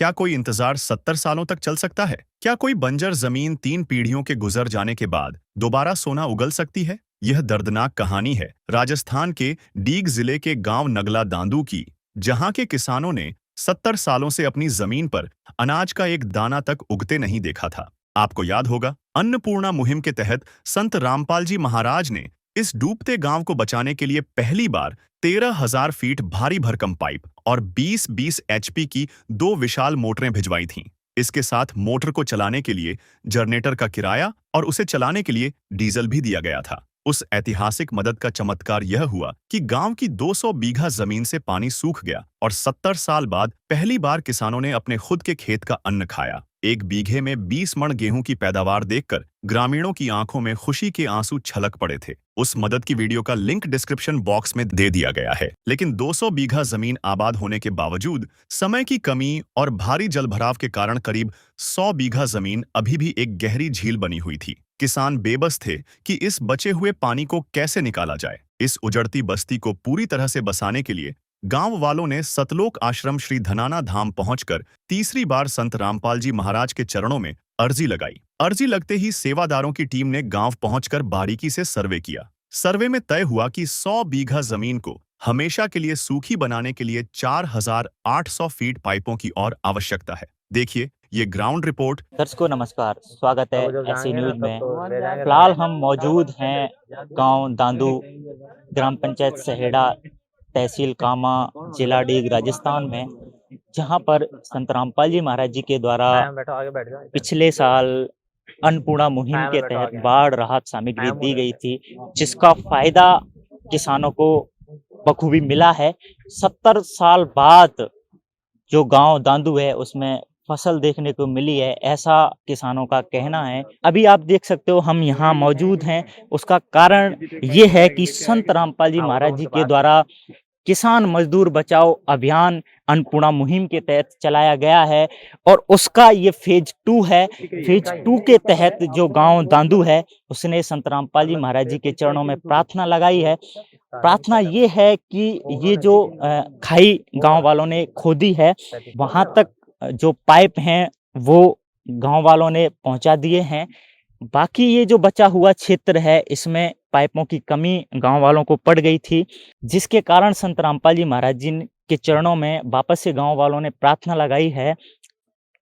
क्या कोई इंतजार 70 सालों तक चल सकता है? क्या कोई बंजर जमीन 3 पीढ़ियों के गुजर जाने के बाद दोबारा सोना उगल सकती है? यह दर्दनाक कहानी है राजस्थान के डीग जिले के गांव नगला दांदू की, जहां के किसानों ने 70 सालों से अपनी जमीन पर अनाज का एक दाना तक उगते नहीं देखा था। आपको याद होगा, अन्नपूर्णा मुहिम के तहत संत रामपाल जी महाराज ने इस डूबते गांव को बचाने के लिए पहली बार 13,000 फीट भारी भरकम पाइप और 20-20 एचपी की 2 विशाल मोटरें भिजवाई थीं। इसके साथ मोटर को चलाने के लिए जनरेटर का किराया और उसे चलाने के लिए डीजल भी दिया गया था। उस ऐतिहासिक मदद का चमत्कार यह हुआ कि गांव की 200 बीघा जमीन से पानी सूख गया और 70 साल बाद पहली बार किसानों ने अपने खुद के खेत का अन्न खाया। एक बीघे में 20 मण गेहूं की पैदावार देखकर ग्रामीणों की आंखों में खुशी के आंसू छलक पड़े थे। उस मदद की वीडियो का लिंक डिस्क्रिप्शन बॉक्स में दे दिया गया है। लेकिन 200 बीघा जमीन आबाद होने के बावजूद समय की कमी और भारी जलभराव के कारण करीब 100 बीघा जमीन अभी भी एक गहरी झील बनी हुई थी। किसान बेबस थे कि इस बचे हुए पानी को कैसे निकाला जाए। इस उजड़ती बस्ती को पूरी तरह से बसाने के लिए गांव वालों ने सतलोक आश्रम श्री धनाना धाम पहुंचकर तीसरी बार संत रामपाल जी महाराज के चरणों में अर्जी लगाई। अर्जी लगते ही सेवादारों की टीम ने गांव पहुंचकर बारीकी से सर्वे किया। सर्वे में तय हुआ कि 100 बीघा जमीन को हमेशा के लिए सूखी बनाने के लिए 4,800 फीट पाइपों की और आवश्यकता है। देखिए ये ग्राउंड रिपोर्ट। दर्शकों नमस्कार, स्वागत है ऐसी न्यूज में। फिलहाल हम मौजूद हैं गांव दांदू, ग्राम पंचायत सहेड़ा, तहसील कामा, जिला डीग, राजस्थान में, जहां पर संत रामपाल जी महाराज जी के द्वारा पिछले साल अन्नपूर्णा मुहिम के तहत बाढ़ राहत सामग्री दी गई थी, जिसका फायदा किसानों को बखूबी मिला है। 70 साल बाद जो गांव दांदू है उसमें फसल देखने को मिली है, ऐसा किसानों का कहना है। अभी आप देख सकते हो हम यहाँ मौजूद हैं, उसका कारण ये है कि संत रामपाल जी महाराज जी के द्वारा किसान मजदूर बचाओ अभियान अन्नपूर्णा मुहिम के तहत चलाया गया है और उसका ये फेज 2 है। फेज 2 के तहत जो गांव दांदू है उसने संत रामपाल जी महाराज जी के चरणों में प्रार्थना लगाई है। प्रार्थना ये है कि ये जो खाई गांव वालों ने खोदी है, वहां तक जो पाइप हैं वो गांव वालों ने पहुंचा दिए हैं। बाकी ये जो बचा हुआ क्षेत्र है इसमें पाइपों की कमी गांव वालों को पड़ गई थी, जिसके कारण संत रामपाल जी महाराज जी के चरणों में वापस से गांव वालों ने प्रार्थना लगाई है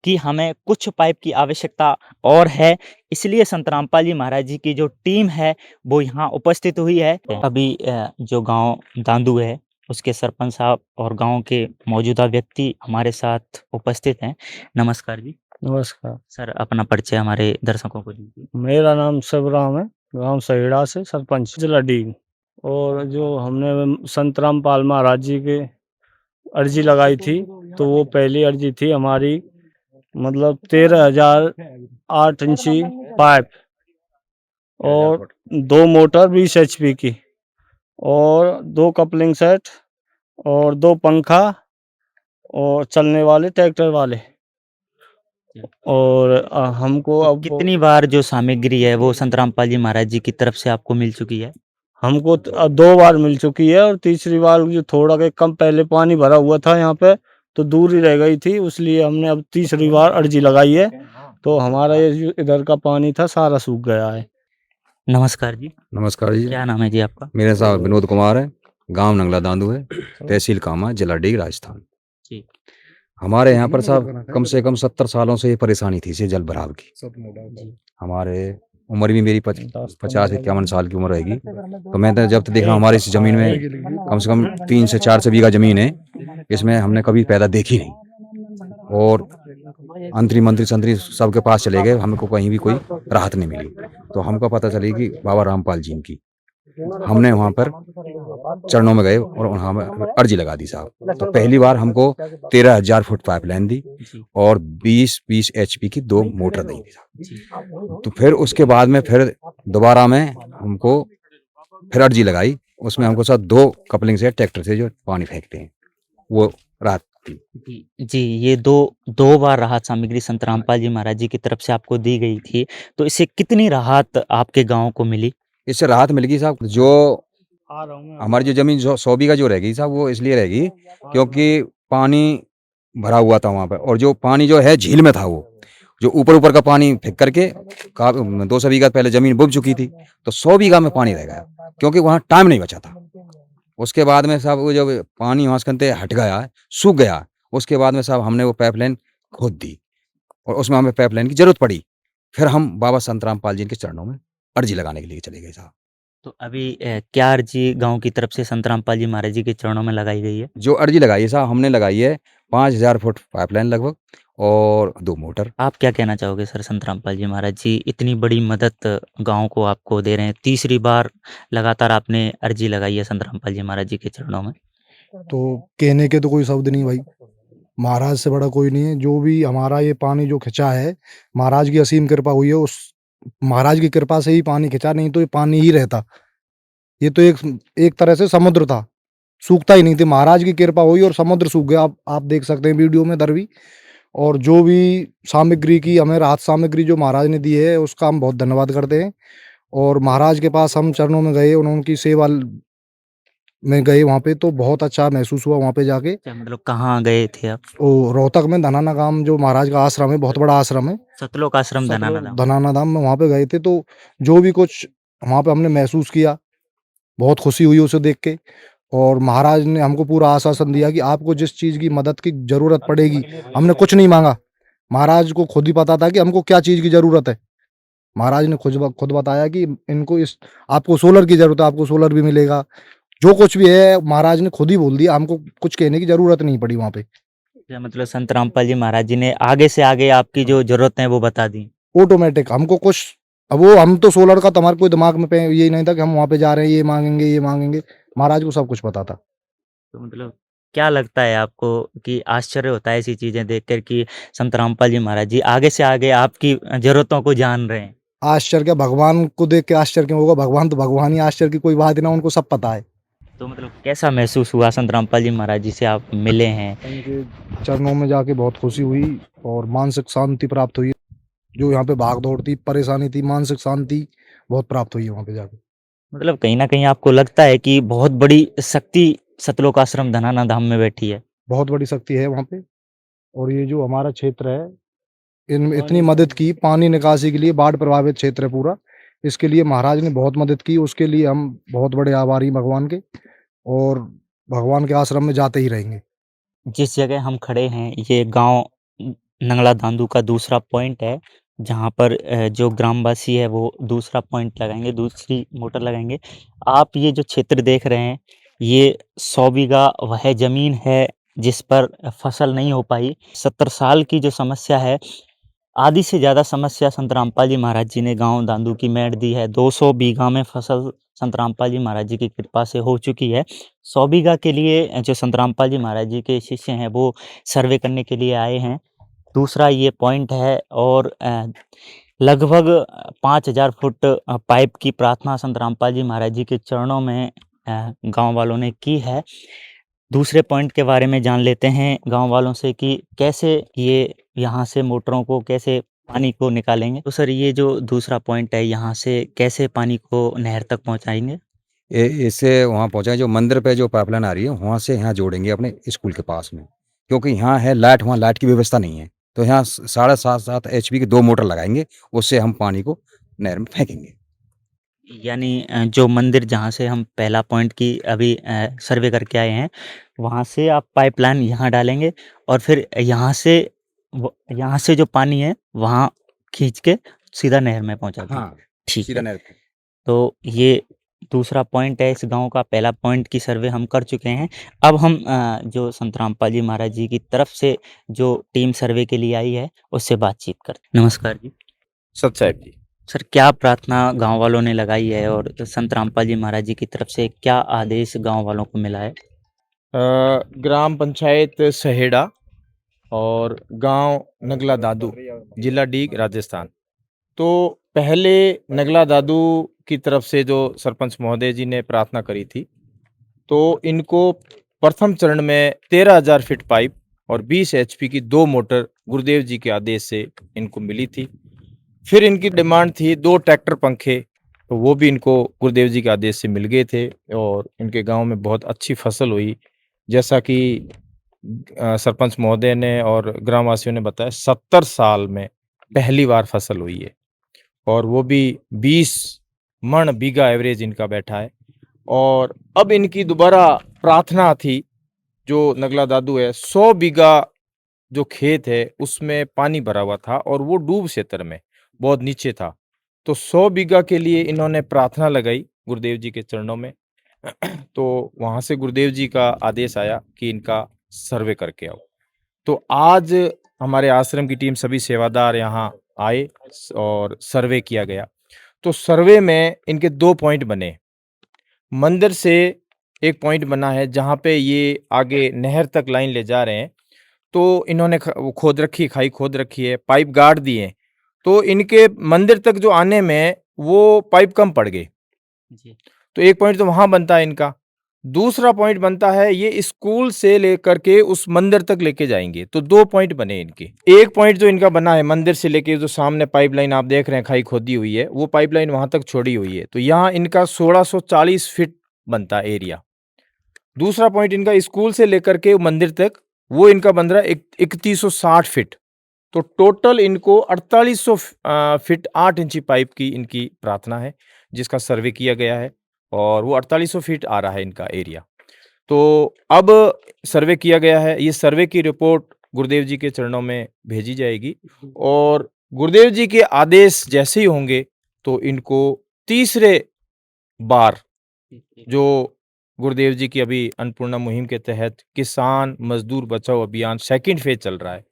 कि हमें कुछ पाइप की आवश्यकता और है। इसलिए संत रामपाल जी महाराज जी की जो टीम है वो यहाँ उपस्थित हुई है। अभी जो गांव दांदू है उसके सरपंच साहब और गांव के मौजूदा व्यक्ति हमारे साथ उपस्थित हैं। नमस्कार जी। नमस्कार सर, अपना परिचय हमारे दर्शकों को दीजिए। मेरा नाम शिवराम है, गांव सहेड़ा से सरपंच, जिला डीग। और जो हमने संत रामपाल महाराज जी के अर्जी लगाई थी तो वो पहली अर्जी थी हमारी, मतलब 13,008 इंची पाइप और 2 मोटर 20 एचपी की और 2 कपलिंग सेट और 2 पंखा और चलने वाले ट्रैक्टर वाले। और हमको अब कितनी बार जो सामग्री है वो संत रामपाल जी महाराज जी की तरफ से आपको मिल चुकी है? हमको 2 बार मिल चुकी है और तीसरी बार जो थोड़ा के कम पहले पानी भरा हुआ था यहाँ पे तो दूर ही रह गई थी, इसलिए हमने अब तीसरी बार अर्जी लगाई है। तो हमारा ये जो इधर का पानी था सारा सूख गया है। नमस्कार जी। नमस्कार जी। क्या नाम है जी आपका? मेरा नाम विनोद कुमार है, गांव नंगला दांदू है, तहसील कामा, जिला डीग, राजस्थान। जी। हमारे यहाँ पर साहब कम से कम 70 सालों से ये परेशानी थी जल भराव की। हमारे उम्र भी मेरी 50-51 साल की उम्र रहेगी। तो मैं तो जब देख रहा हूँ हमारी इस जमीन में कम से कम 3 से 4 बीघा जमीन है, इसमें हमने कभी पैदा देखी नहीं। और मंत्री संतरी सबके पास चले गए, हमको कहीं भी कोई राहत नहीं मिली। तो हमको पता चली कि बाबा रामपाल जी की, हमने वहाँ पर चरणों में गए और वहाँ अर्जी लगा दी साहब। तो पहली बार हमको 13,000 फुट पाइपलाइन दी और 20-20 एचपी की 2 मोटर दी थी। तो फिर उसके बाद में फिर दोबारा में हमको फिर अर्जी लगाई, उसमें हमको साथ 2 कपलिंग से ट्रैक्टर से जो पानी फेंकते हैं वो राहत थी। जी, ये दो बार राहत सामग्री संत रामपाल जी महाराज जी की तरफ से आपको दी गई थी, तो इससे कितनी राहत आपके गांव को मिली? इससे राहत मिल गई साहब। जो हमारी जो जमीन 100 बीघा जो रहेगी साहब वो इसलिए रहेगी क्योंकि पानी भरा हुआ था वहाँ पे, और जो पानी जो है झील में था, वो जो ऊपर ऊपर का पानी फेंक करके 200 बीघा पहले जमीन बुब चुकी थी, तो 100 बीघा में पानी रह गया, क्योंकि वहाँ टाइम नहीं बचा था। उसके बाद में साहब वो जब पानी वहाँ से हट गया, सूख गया, उसके बाद में साहब हमने वो पाइपलाइन खोद दी, और उसमें हमें पाइपलाइन की जरूरत पड़ी। फिर हम बाबा संतराम पाल जी के चरणों में अर्जी लगाने के लिए चले गए साहब। तो अभी क्या अर्जी गांव की तरफ से संतराम पाल जी महाराज जी के चरणों में लगाई गई है? जो अर्जी लगाई है साहब, हमने लगाई है 5000 फुट पाइपलाइन लगभग, और 2 मोटर। आप क्या कहना चाहोगे सर? संतराम पाल जी महाराज जी इतनी बड़ी मदद गांव को आपको दे रहे हैं, तीसरी बार लगातार आपने अर्जी लगाई है संतराम पाल जी महाराज जी के चरणों में। तो कहने के तो कोई शब्द नहीं भाई, महाराज से बड़ा कोई नहीं है। जो भी हमारा ये पानी जो खिंचा है, महाराज की असीम कृपा हुई है, उस महाराज की कृपा से ही पानी खिंचा, नहीं तो ये पानी ही रहता। ये तो एक तरह से समुद्र था, सूखता ही नहीं थे। महाराज की कृपा हुई और समुद्र सूख गया। आप देख सकते हैं वीडियो में दरवी। और जो भी सामग्री की हमें राहत सामग्री जो महाराज ने दी है, उसका हम बहुत धन्यवाद करते हैं। और महाराज के पास हम चरणों में गए, उनकी सेवा में गए, वहाँ पे तो बहुत अच्छा महसूस हुआ वहाँ पे जाके। क्या मतलब कहाँ गए थे आप? ओ रोहतक में धनाना गांव जो महाराज का आश्रम है, बहुत बड़ा आश्रम है, सतलोक आश्रम धनाना धाम। धनाना धाम में वहाँ पे गए थे। तो जो भी कुछ वहाँ पे हमने महसूस किया, बहुत खुशी हुई उसे देख के। और महाराज ने हमको पूरा आश्वासन दिया कि आपको जिस चीज़ की मदद की ज़रूरत पड़ेगी, हमने कुछ नहीं मांगा। महाराज को खुद ही पता था कि हमको क्या चीज़ की ज़रूरत है। महाराज ने खुद बताया कि इनको आपको सोलर की ज़रूरत है, आपको सोलर भी मिलेगा। जो कुछ भी है महाराज ने खुद ही बोल दिया, हमको कुछ कहने की ज़रूरत नहीं पड़ी वहाँ पे। क्या मतलब संतराम पाल जी महाराज जी ने आगे से आगे आपकी जो जरूरत है वो बता दी? ऑटोमेटिक हमको कुछ, अब वो हम तो सोलर का तो हमारे कोई दिमाग में ये नहीं था कि हम वहाँ पे जा रहे हैं, ये मांगेंगे ये मांगेंगे। महाराज को सब कुछ पता था। तो मतलब क्या लगता है आपको कि आश्चर्य होता है ऐसी चीजें देखकर कि संतराम पाल जी महाराज जी आगे से आगे आपकी जरूरतों को जान रहे हैं? आश्चर्य क्या, भगवान को देख के आश्चर्य क्यों होगा? भगवान तो भगवान ही, आश्चर्य की कोई बात ही ना, उनको सब पता है। तो मतलब कैसा महसूस हुआ संतराम पाल जी महाराज जी से आप मिले हैं? उनके चरणों में जाके बहुत खुशी हुई और मानसिक शांति प्राप्त हुई। जो यहाँ पे भाग दौड़ थी, परेशानी थी, मानसिक शांति बहुत प्राप्त हुई है वहाँ पे जाके। मतलब कहीं ना कहीं आपको लगता है कि बहुत बड़ी शक्ति सतलोक आश्रम धनाना धाम में बैठी है? बहुत बड़ी शक्ति है वहाँ पे। और ये जो हमारा क्षेत्र है, इन इतनी मदद की पानी निकासी के लिए, बाढ़ प्रभावित क्षेत्र है पूरा, इसके लिए महाराज ने बहुत मदद की। उसके लिए हम बहुत बड़े आभारी भगवान के, और भगवान के आश्रम में जाते ही रहेंगे। जिस जगह हम खड़े हैं ये गांव नंगला दांदू का दूसरा पॉइंट है, जहां पर जो ग्रामवासी है वो दूसरा पॉइंट लगाएंगे, दूसरी मोटर लगाएंगे। आप ये जो क्षेत्र देख रहे हैं, ये 100 बीघा वह जमीन है जिस पर फसल नहीं हो पाई। 70 साल की जो समस्या है, आधी से ज़्यादा समस्या संत रामपाल जी महाराज जी ने गांव दांदू की मेंट दी है। 200 बीघा में फसल संत रामपाल जी महाराज जी की कृपा से हो चुकी है। 100 बीघा के लिए जो संत रामपाल जी महाराज जी के शिष्य हैं वो सर्वे करने के लिए आए हैं। दूसरा ये पॉइंट है, और लगभग 5000 फुट पाइप की प्रार्थना संत रामपाल जी महाराज जी के चरणों में गांव वालों ने की है। दूसरे पॉइंट के बारे में जान लेते हैं गांव वालों से कि कैसे ये यहाँ से मोटरों को, कैसे पानी को निकालेंगे। तो सर ये जो दूसरा पॉइंट है, यहाँ से कैसे पानी को नहर तक पहुँचाएंगे? इससे वहाँ पहुँचाएं, जो मंदिर पे जो पाइपलाइन आ रही है वहाँ से यहाँ जोड़ेंगे अपने स्कूल के पास में, क्योंकि यहाँ है लाइट, वहाँ लाइट की व्यवस्था नहीं है। तो यहाँ 7.5 HP की 2 मोटर लगाएंगे, उससे हम पानी को नहर में फेंकेंगे। यानी जो मंदिर जहाँ से हम पहला पॉइंट की अभी सर्वे करके आए हैं, वहाँ से आप पाइपलाइन यहाँ डालेंगे और फिर यहाँ से जो पानी है वहाँ खींच के सीधा नहर में पहुँचा देंगे। हाँ, ठीक सीधा है। नहर पे। तो ये दूसरा पॉइंट है इस गांव का। पहला पॉइंट की सर्वे हम कर चुके हैं। अब हम जो संत रामपाल जी महाराज जी की तरफ से जो टीम सर्वे के लिए आई है उससे बातचीत करते। नमस्कार जी। सत साहब जी। सर क्या प्रार्थना गांव वालों ने लगाई है और संत रामपाल जी महाराज जी की तरफ से क्या आदेश गांव वालों को मिला है? ग्राम पंचायत सहेड़ा और गांव नगला दादू, जिला डीग, राजस्थान। तो पहले नगला दादू की तरफ से जो सरपंच महोदय जी ने प्रार्थना करी थी, तो इनको प्रथम चरण में 13,000 फीट पाइप और 20 HP की 2 मोटर गुरुदेव जी के आदेश से इनको मिली थी। फिर इनकी डिमांड थी 2 ट्रैक्टर पंखे, तो वो भी इनको गुरुदेव जी के आदेश से मिल गए थे और इनके गांव में बहुत अच्छी फसल हुई। जैसा कि सरपंच महोदय ने और ग्रामवासियों ने बताया 70 साल में पहली बार फसल हुई है और वो भी 20 मन बीघा एवरेज इनका बैठा है। और अब इनकी दोबारा प्रार्थना थी, जो नगला दादू है 100 बीघा जो खेत है उसमें पानी भरा हुआ था और वो डूब क्षेत्र में बहुत नीचे था, तो 100 बीघा के लिए इन्होंने प्रार्थना लगाई गुरुदेव जी के चरणों में। तो वहां से गुरुदेव जी का आदेश आया कि इनका सर्वे करके आओ। तो आज हमारे आश्रम की टीम सभी सेवादार यहाँ आए और सर्वे किया गया। तो सर्वे में इनके 2 पॉइंट बने। मंदिर से एक पॉइंट बना है जहाँ पे ये आगे नहर तक लाइन ले जा रहे हैं, तो इन्होंने खोद रखी, खाई खोद रखी है, पाइप गाड़ दिए, तो इनके मंदिर तक जो आने में वो पाइप कम पड़ गए। जी। तो एक पॉइंट तो वहां बनता है इनका। दूसरा पॉइंट बनता है ये स्कूल से लेकर के उस मंदिर तक लेके जाएंगे, तो 2 पॉइंट बने इनके। एक पॉइंट जो इनका बना है मंदिर से लेके जो सामने पाइपलाइन आप देख रहे हैं खाई खोदी हुई है, वो पाइपलाइन वहां तक छोड़ी हुई है, तो यहाँ इनका 1640 फीट बनता एरिया। दूसरा पॉइंट इनका स्कूल से लेकर के मंदिर तक, वो इनका बन रहा है 3160 फीट। तो टोटल इनको 4800 फीट 8 इंची पाइप की इनकी प्रार्थना है, जिसका सर्वे किया गया है और वो 4800 फीट आ रहा है इनका एरिया। तो अब सर्वे किया गया है, ये सर्वे की रिपोर्ट गुरुदेव जी के चरणों में भेजी जाएगी और गुरुदेव जी के आदेश जैसे ही होंगे तो इनको तीसरे बार जो गुरुदेव जी की अभी अन्नपूर्णा मुहिम के तहत किसान मजदूर बचाओ अभियान सेकंड फेज चल रहा है,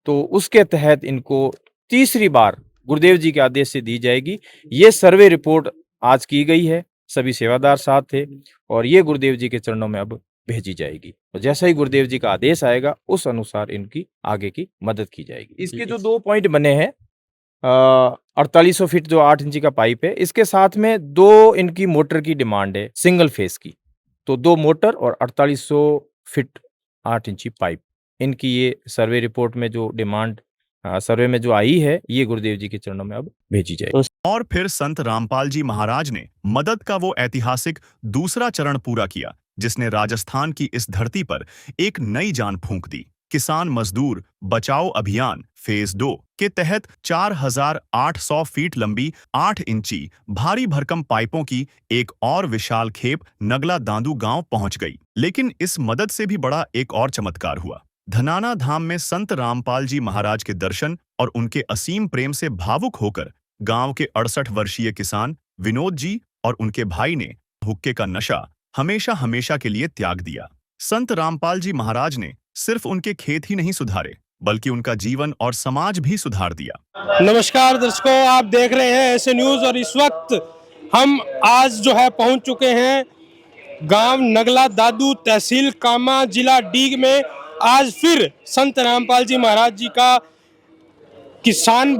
तो उसके तहत इनको तीसरी बार गुरुदेव जी के आदेश से दी जाएगी। ये सर्वे रिपोर्ट आज की गई है, सभी सेवादार साथ थे और ये गुरुदेव जी के चरणों में अब भेजी जाएगी और जैसा ही गुरुदेव जी का आदेश आएगा उस अनुसार इनकी आगे की मदद की जाएगी। इसके जो 2 पॉइंट बने हैं, 4800 फीट जो 8 इंची का पाइप है, इसके साथ में 2 इनकी मोटर की डिमांड है सिंगल फेस की, तो 2 मोटर और 4800 फीट 8 इंची पाइप, इनकी ये सर्वे रिपोर्ट में जो डिमांड सर्वे में जो आई है, ये गुरुदेव जी के चरणों में अब भेजी जाएगी। और फिर संत रामपाल जी महाराज ने मदद का वो ऐतिहासिक दूसरा चरण पूरा किया, जिसने राजस्थान की इस धरती पर एक नई जान फूंक दी। किसान मजदूर बचाओ अभियान फेज 2 के तहत 4800 फीट लंबी 8 इंची भारी भरकम पाइपों की एक और विशाल खेप नगला दादू गांव पहुंच गई। लेकिन इस मदद से भी बड़ा एक और चमत्कार हुआ। धनाना धाम में संत रामपाल जी महाराज के दर्शन और उनके असीम प्रेम से भावुक होकर गांव के 68 वर्षीय किसान विनोद जी और उनके भाई ने हुक्के का नशा हमेशा हमेशा के लिए त्याग दिया। संत रामपाल जी महाराज ने सिर्फ उनके खेत ही नहीं सुधारे, बल्कि उनका जीवन और समाज भी सुधार दिया। नमस्कार दर्शकों, आप देख रहे हैं ऐसे न्यूज और इस वक्त हम आज जो है पहुंच चुके हैं गांव नगला दादू, तहसील कामा, जिला डीग में। आज फिर संत रामपाल जी महाराज जी का किसान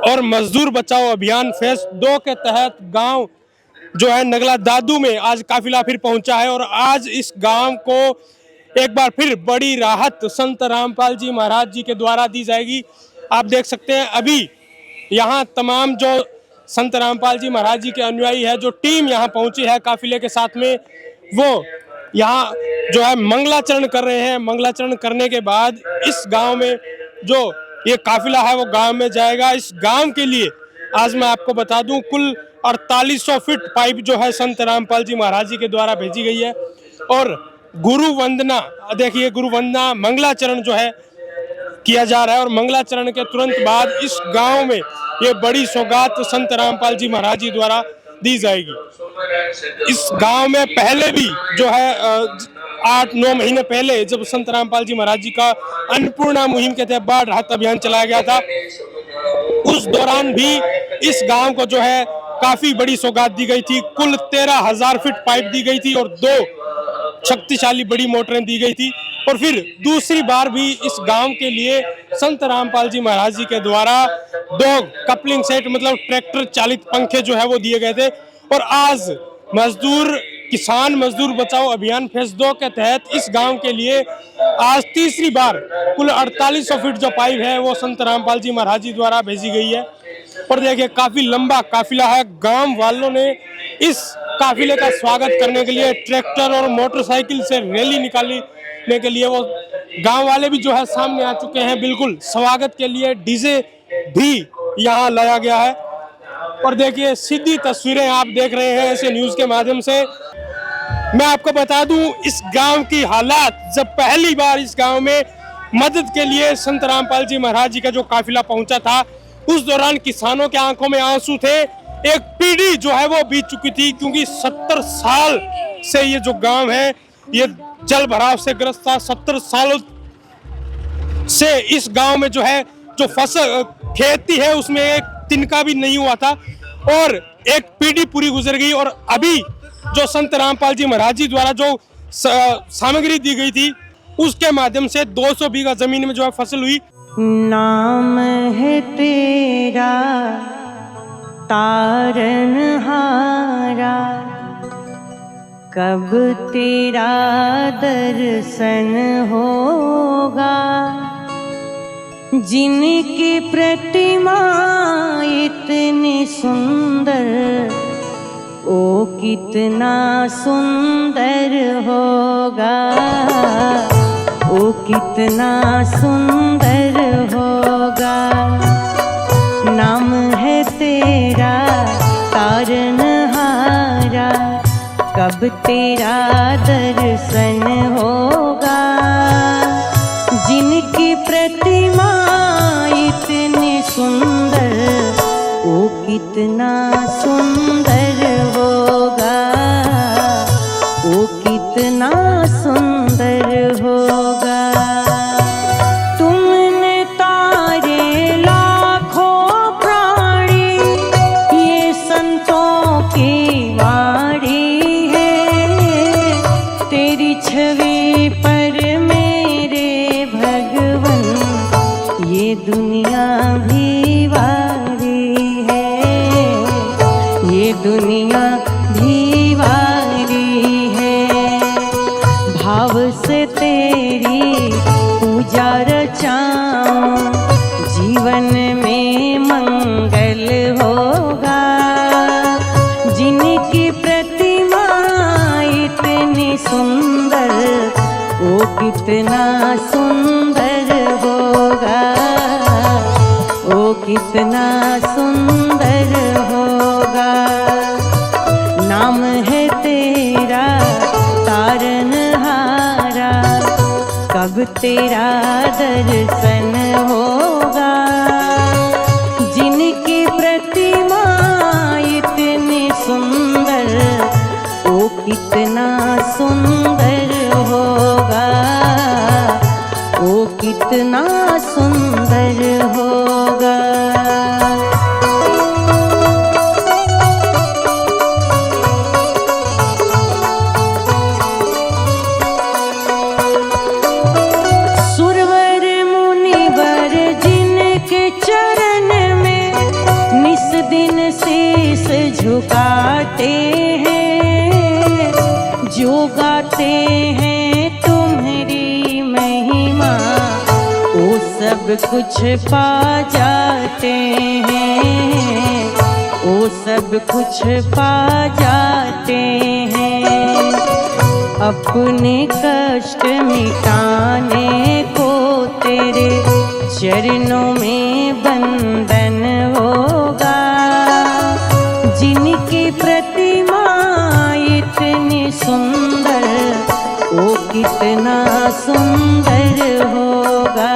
और मजदूर बचाओ अभियान फेज 2 के तहत गांव जो है नगला दादू में आज काफिला फिर पहुंचा है और आज इस गांव को एक बार फिर बड़ी राहत संत रामपाल जी महाराज जी के द्वारा दी जाएगी। आप देख सकते हैं अभी यहाँ तमाम जो संत रामपाल जी महाराज जी के अनुयायी है, जो टीम यहाँ पहुंची है काफिले के साथ में, वो यहाँ जो है मंगलाचरण कर रहे हैं। मंगलाचरण करने के बाद इस गांव में जो ये काफिला है वो गांव में जाएगा। इस गांव के लिए आज मैं आपको बता दूं कुल 4800 फीट पाइप जो है संत रामपाल जी महाराज जी के द्वारा भेजी गई है और गुरु वंदना, देखिए गुरु वंदना मंगलाचरण जो है किया जा रहा है और मंगलाचरण के तुरंत बाद इस गांव में ये बड़ी सौगात संत रामपाल जी महाराज जी द्वारा दी जाएगी। इस गांव में पहले भी जो है 8-9 महीने पहले जब संत रामपाल जी महाराज जी का अन्नपूर्णा मुहिम के तहत बाढ़ राहत अभियान चलाया गया था, उस दौरान भी इस गांव को जो है काफी बड़ी सौगात दी गई थी। कुल 13,000 फीट पाइप दी गई थी और 2 शक्तिशाली बड़ी मोटरें दी गई थी। और फिर दूसरी बार भी इस गांव के लिए संत रामपाल जी महाराज जी के द्वारा 2 कपलिंग सेट मतलब ट्रैक्टर चालित पंखे जो है वो दिए गए थे। और आज किसान मजदूर बचाओ अभियान फेज 2 के तहत इस गांव के लिए आज तीसरी बार कुल 4800 फीट जो पाइप है वो संत रामपाल जी महाराज जी द्वारा भेजी गई है। और देखिए काफी लंबा काफिला है। गांव वालों ने इस काफिले का स्वागत करने के लिए ट्रैक्टर और मोटरसाइकिल से रैली निकालने के लिए वो गांव वाले भी जो है सामने आ चुके हैं। बिल्कुल स्वागत के लिए डीजे भी यहाँ लाया गया है। और देखिए सीधी तस्वीरें आप देख रहे हैं ऐसे न्यूज के माध्यम से। मैं आपको बता दूं इस गांव की हालात, जब पहली बार इस गांव में मदद के लिए संत रामपाल जी महाराज जी का जो काफिला पहुंचा था, उस दौरान किसानों के आंखों में आंसू थे। एक पीढ़ी जो है वो बीत चुकी थी, क्योंकि 70 साल से ये जो गांव है ये जल भराव से ग्रस्त था। 70 सालों से इस गांव में जो है जो फसल खेती है उसमें एक तिनका भी नहीं हुआ था, और एक पीढ़ी पूरी गुजर गई। और अभी जो संत रामपाल जी महाराज जी द्वारा जो सामग्री दी गई थी उसके माध्यम से 200 बीघा जमीन में जो है फसल हुई। नाम है तेरा तारनहारा, कब तेरा दर्शन होगा। जिनकी प्रतिमा इतनी सुंदर, ओ कितना सुंदर होगा, ओ कितना सुंदर होगा। नाम है तेरा तारनहारा, कब तेरा दर्शन होगा। जिनकी प्रतिमा इतनी सुंदर, ओ कितना सुंदर होगा, ओ कितना सुंदर होगा। तुमने तारे लाखों प्राणी, ये संतों की वाणी है। तेरी छवि पर मेरे भगवन, ये दुनिया भी वारी है, ये दुनिया भी वारी है। भाव से तेरी पूजा रचाऊं, जीवन में मंगल होगा। जिनकी प्रतिमा इतनी सुंदर, वो कितना सुंदर होगा, वो कितना सुंदर होगा। नाम है तेरा तारनहारा, कब तेरा दर्शन होगा। जिनकी प्रतिमा इतनी सुंदर, वो कितना सुंदर होगा, वो कितना सुंदर होगा। सुरवर मुनिवर जिनके चरण में निस दिन शीस झुकाते हैं, जो गाते हैं तुम्हारी महिमा, वो सब कुछ पा जाते हैं, वो सब कुछ पा जाते हैं। अपने कष्ट मिटाने को तेरे चरणों में बंधन होगा। जिनकी प्रतिमा इतनी सुंदर, वो कितना सुंदर होगा,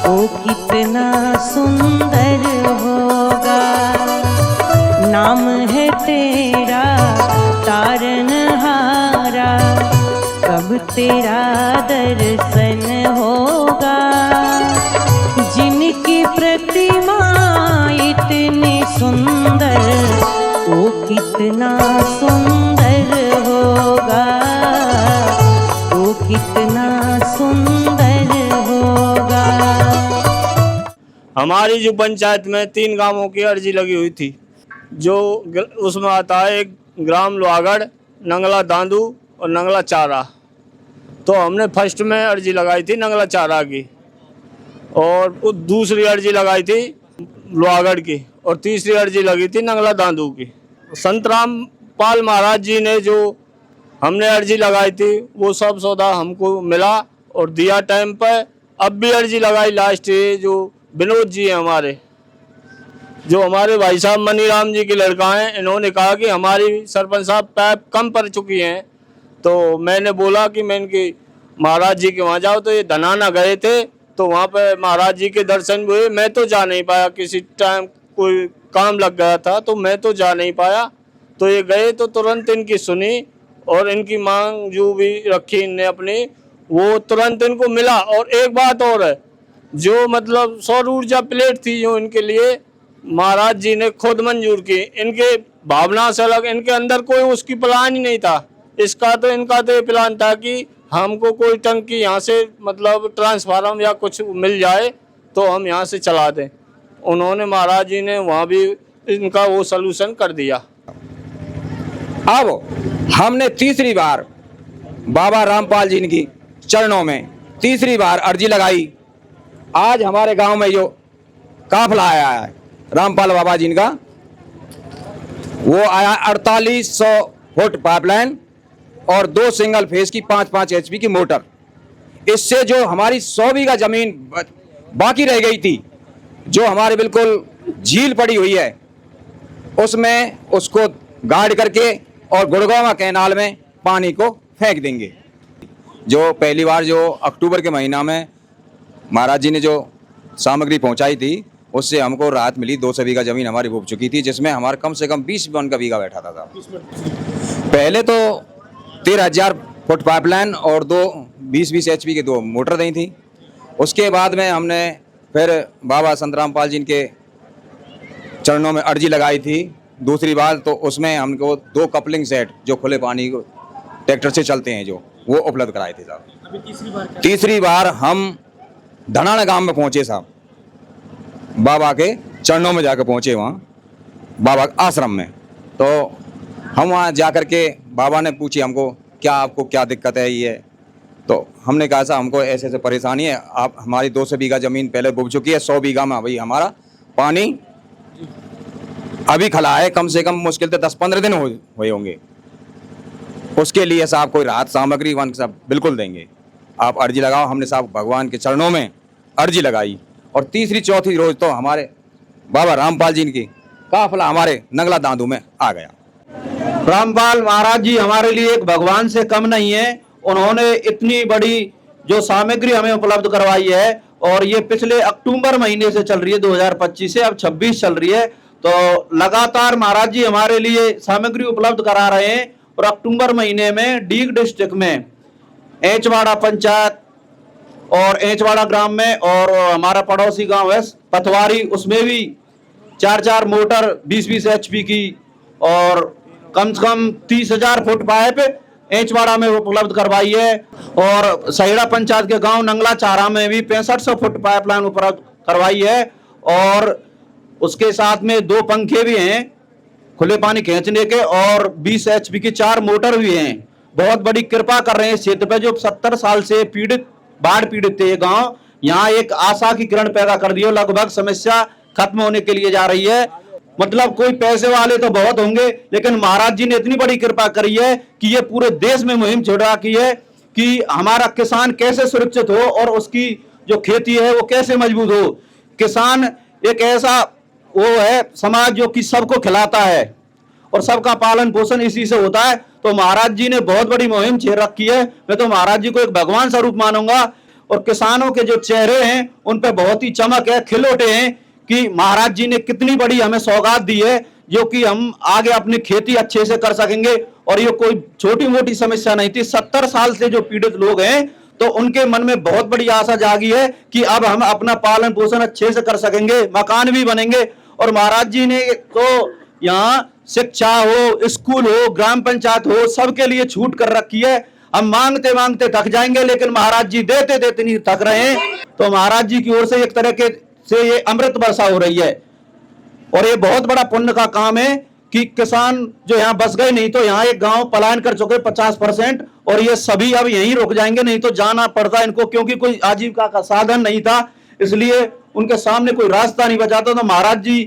वो कितना सुंदर होगा। नाम है तेरा तारनहारा, कब तेरा दर्शन होगा। जिनकी प्रतिमा इतनी सुंदर, वो कितना सुंदर होगा, वो कितना सुंदर होगा। हमारी जो पंचायत में 3 गांवों की अर्जी लगी हुई थी, जो उसमें आता है एक ग्राम लोहागढ़, नंगला दादू और नंगला चारा। तो हमने फर्स्ट में अर्जी लगाई थी नंगला चारा की, और दूसरी अर्जी लगाई थी लोहागढ़ की, और तीसरी अर्जी लगी थी नंगला दादू की। संत रामपाल महाराज जी ने जो हमने अर्जी लगाई थी वो सब सौदा हमको मिला, और दिया टाइम पर। अब भी अर्जी लगाई लास्ट, ये जो विनोद जी हैं हमारे, जो हमारे भाई साहब मनीराम जी के लड़का हैं, इन्होंने कहा कि हमारी सरपंच साहब पैप कम पड़ चुकी हैं। तो मैंने बोला कि मैं इनकी महाराज जी के वहाँ जाओ, तो ये धनाना गए थे, तो वहाँ पे महाराज जी के दर्शन हुए। मैं तो जा नहीं पाया, किसी टाइम कोई काम लग गया था, तो मैं तो जा नहीं पाया। तो ये गए तो तुरंत इनकी सुनी और इनकी मांग जो भी रखी इनने अपनी, वो तुरंत इनको मिला। और एक बात और है, जो मतलब सौर ऊर्जा प्लेट थी जो इनके लिए महाराज जी ने खुद मंजूर की, इनके भावना से अलग, इनके अंदर कोई उसकी प्लान ही नहीं था। इनका तो ये प्लान था कि हमको कोई टंकी यहाँ से मतलब ट्रांसफार्मर या कुछ मिल जाए तो हम यहाँ से चला दें। उन्होंने महाराज जी ने वहाँ भी इनका वो सलूशन कर दिया। अब हमने तीसरी बार बाबा रामपाल जी की चरणों में तीसरी बार अर्जी लगाई। आज हमारे गांव में जो काफिला आया है रामपाल बाबा जी का, वो आया 4800 फुट पाइपलाइन और 2 सिंगल फेज की 5-5 HP की मोटर। इससे जो हमारी 100 बीघा जमीन बाकी रह गई थी, जो हमारे बिल्कुल झील पड़ी हुई है, उसमें उसको गाड़ करके और गुड़गांव कैनाल में पानी को फेंक देंगे। जो पहली बार जो अक्टूबर के महीना में महाराज जी ने जो सामग्री पहुंचाई थी, उससे हमको राहत मिली। 200 बीघा जमीन हमारी डूब चुकी थी, जिसमें हमारा कम से कम 20 मन का बीघा बैठा था। पहले तो 13,000 फुट पाइपलाइन और 20-20 HP के 2 मोटर दी थी। उसके बाद में हमने फिर बाबा संत रामपाल जी के चरणों में अर्जी लगाई थी दूसरी बार। तो उसमें हमको 2 कपलिंग सेट जो खुले पानी को ट्रैक्टर से चलते हैं, जो वो उपलब्ध कराए थे साहब। तीसरी बार हम धनाना गांव में पहुंचे साहब, बाबा के चरणों में जाकर पहुंचे, वहाँ बाबा आश्रम में। तो हम वहाँ जाकर के बाबा ने पूछी हमको, क्या आपको क्या दिक्कत है ये? तो हमने कहा साहब हमको ऐसे ऐसे परेशानी है, आप हमारी 200 बीघा ज़मीन पहले डूब चुकी है, 100 बीघा में भाई हमारा पानी अभी खला है, कम से कम मुश्किल से 10-15 दिन हुए होंगे। उसके लिए साहब कोई राहत सामग्री वन सब बिल्कुल देंगे, आप अर्जी लगाओ। हमने साहब भगवान के चरणों में अर्जी लगाई और तीसरी चौथी रोज तो हमारे बाबा रामपाल जी की काफिला हमारे नगला दादू में आ गया। रामपाल महाराज जी हमारे लिए एक भगवान से कम नहीं है। उन्होंने इतनी बड़ी जो सामग्री हमें उपलब्ध करवाई है, और ये पिछले अक्टूबर महीने से चल रही है, 2025 से अब 26 चल रही है। तो लगातार महाराज जी हमारे लिए सामग्री उपलब्ध करा रहे हैं। और अक्टूबर महीने में डीग डिस्ट्रिक्ट में एंचवाड़ा पंचायत और एंचवाड़ा ग्राम में, और हमारा पड़ोसी गांव है पथवारी, उसमें भी 4-4 मोटर 20-20 HP की और कम से कम 30,000 फुट पाइप एंचवाड़ा में उपलब्ध करवाई है। और सहेड़ा पंचायत के गांव नंगला चारा में भी 6500 फुट पाइपलाइन उपलब्ध करवाई है। और उसके साथ में 2 पंखे भी हैं खुले पानी खींचने के, और 20 HP की 4 मोटर भी हैं। बहुत बड़ी कृपा कर रहे हैं इस क्षेत्र पे, जो 70 साल से बाढ़ पीड़ित थे ये गांव। यहाँ एक आशा की किरण पैदा कर दी है, लगभग समस्या खत्म होने के लिए जा रही है। मतलब कोई पैसे वाले तो बहुत होंगे, लेकिन महाराज जी ने इतनी बड़ी कृपा करी है कि ये पूरे देश में मुहिम छिड़ा की है कि हमारा किसान कैसे सुरक्षित हो और उसकी जो खेती है वो कैसे मजबूत हो। किसान एक ऐसा वो है समाज जो कि सबको खिलाता है और सबका पालन पोषण इसी से होता है। तो महाराज जी ने बहुत बड़ी मुहिम छेड़ रखी है। मैं तो महाराज जी को एक भगवान स्वरूप मानूंगा। और किसानों के जो चेहरे हैं उन पे बहुत ही चमक है, खिल उठे हैं कि महाराज जी ने कितनी बड़ी हमें सौगात दी है, जो कि हम आगे अपनी खेती अच्छे से कर सकेंगे। और ये कोई छोटी मोटी समस्या नहीं थी। 70 साल से जो पीड़ित लोग हैं, तो उनके मन में बहुत बड़ी आशा जागी है कि अब हम अपना पालन पोषण अच्छे से कर सकेंगे, मकान भी बनेंगे। और महाराज जी ने तो यहाँ शिक्षा हो, स्कूल हो, ग्राम पंचायत हो, सबके लिए छूट कर रखी है। हम मांगते मांगते थक जाएंगे, लेकिन महाराज जी देते देते नहीं थक रहे हैं। तो महाराज जी की ओर से एक तरह के से ये अमृत वर्षा हो रही है। और ये बहुत बड़ा पुण्य का काम है कि किसान जो यहाँ बस गए, नहीं तो यहाँ एक गांव पलायन कर चुके 50%, और ये सभी अब यहीं रुक जाएंगे, नहीं तो जाना पड़ता इनको, क्योंकि कोई आजीविका का साधन नहीं था, इसलिए उनके सामने कोई रास्ता नहीं बचा था। तो महाराज जी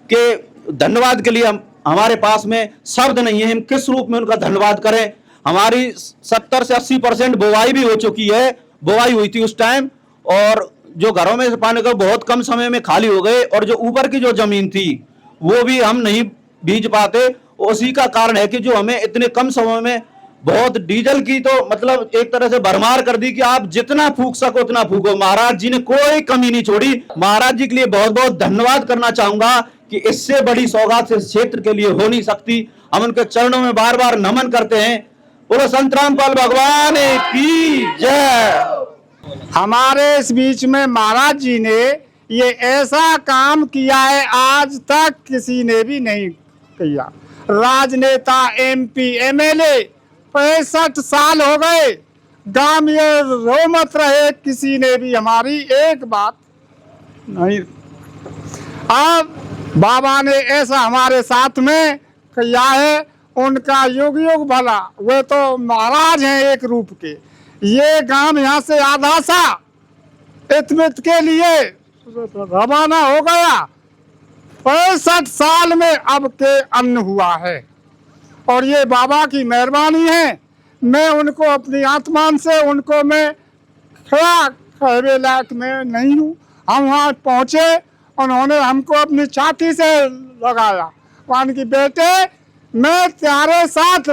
के धन्यवाद के लिए हमारे पास में शब्द नहीं है, हम किस रूप में उनका धन्यवाद करें। हमारी 70 से 80% बुवाई भी हो चुकी है, बुआई हुई थी उस टाइम, और जो घरों में से पानी का बहुत कम समय में खाली हो गए, और जो ऊपर की जो जमीन थी वो भी हम नहीं बीज पाते। उसी का कारण है कि जो हमें इतने कम समय में बहुत डीजल की तो मतलब एक तरह से भरमार कर दी कि आप जितना फूंक सको उतना फूको। महाराज जी ने कोई कमी नहीं छोड़ी। महाराज जी के लिए बहुत बहुत धन्यवाद करना चाहूंगा कि इससे बड़ी सौगात इस क्षेत्र के लिए हो नहीं सकती। हम उनके चरणों में बार बार नमन करते हैं। बोलो संत रामपाल भगवान की जय। हमारे इस बीच में महाराज जी ने ये ऐसा काम किया है आज तक किसी ने भी नहीं किया। राजनेता, MP, MLA 65 साल हो गए, गांव ये रो मत रहे, किसी ने भी हमारी एक बात नहीं। अब बाबा ने ऐसा हमारे साथ में किया है, उनका युग युग भला। वे तो महाराज हैं एक रूप के। ये गांव यहाँ से आधा सा इतमित के लिए रवाना हो गया। 65 साल में अब के अन्न हुआ है, और ये बाबा की मेहरबानी है। मैं उनको अपनी आत्मा से उनको मैं कहने लायक में नहीं हूँ। हम वहाँ पहुँचे, उन्होंने हमको अपनी छाती से लगाया, मान की बेटे मैं तुम्हारे साथ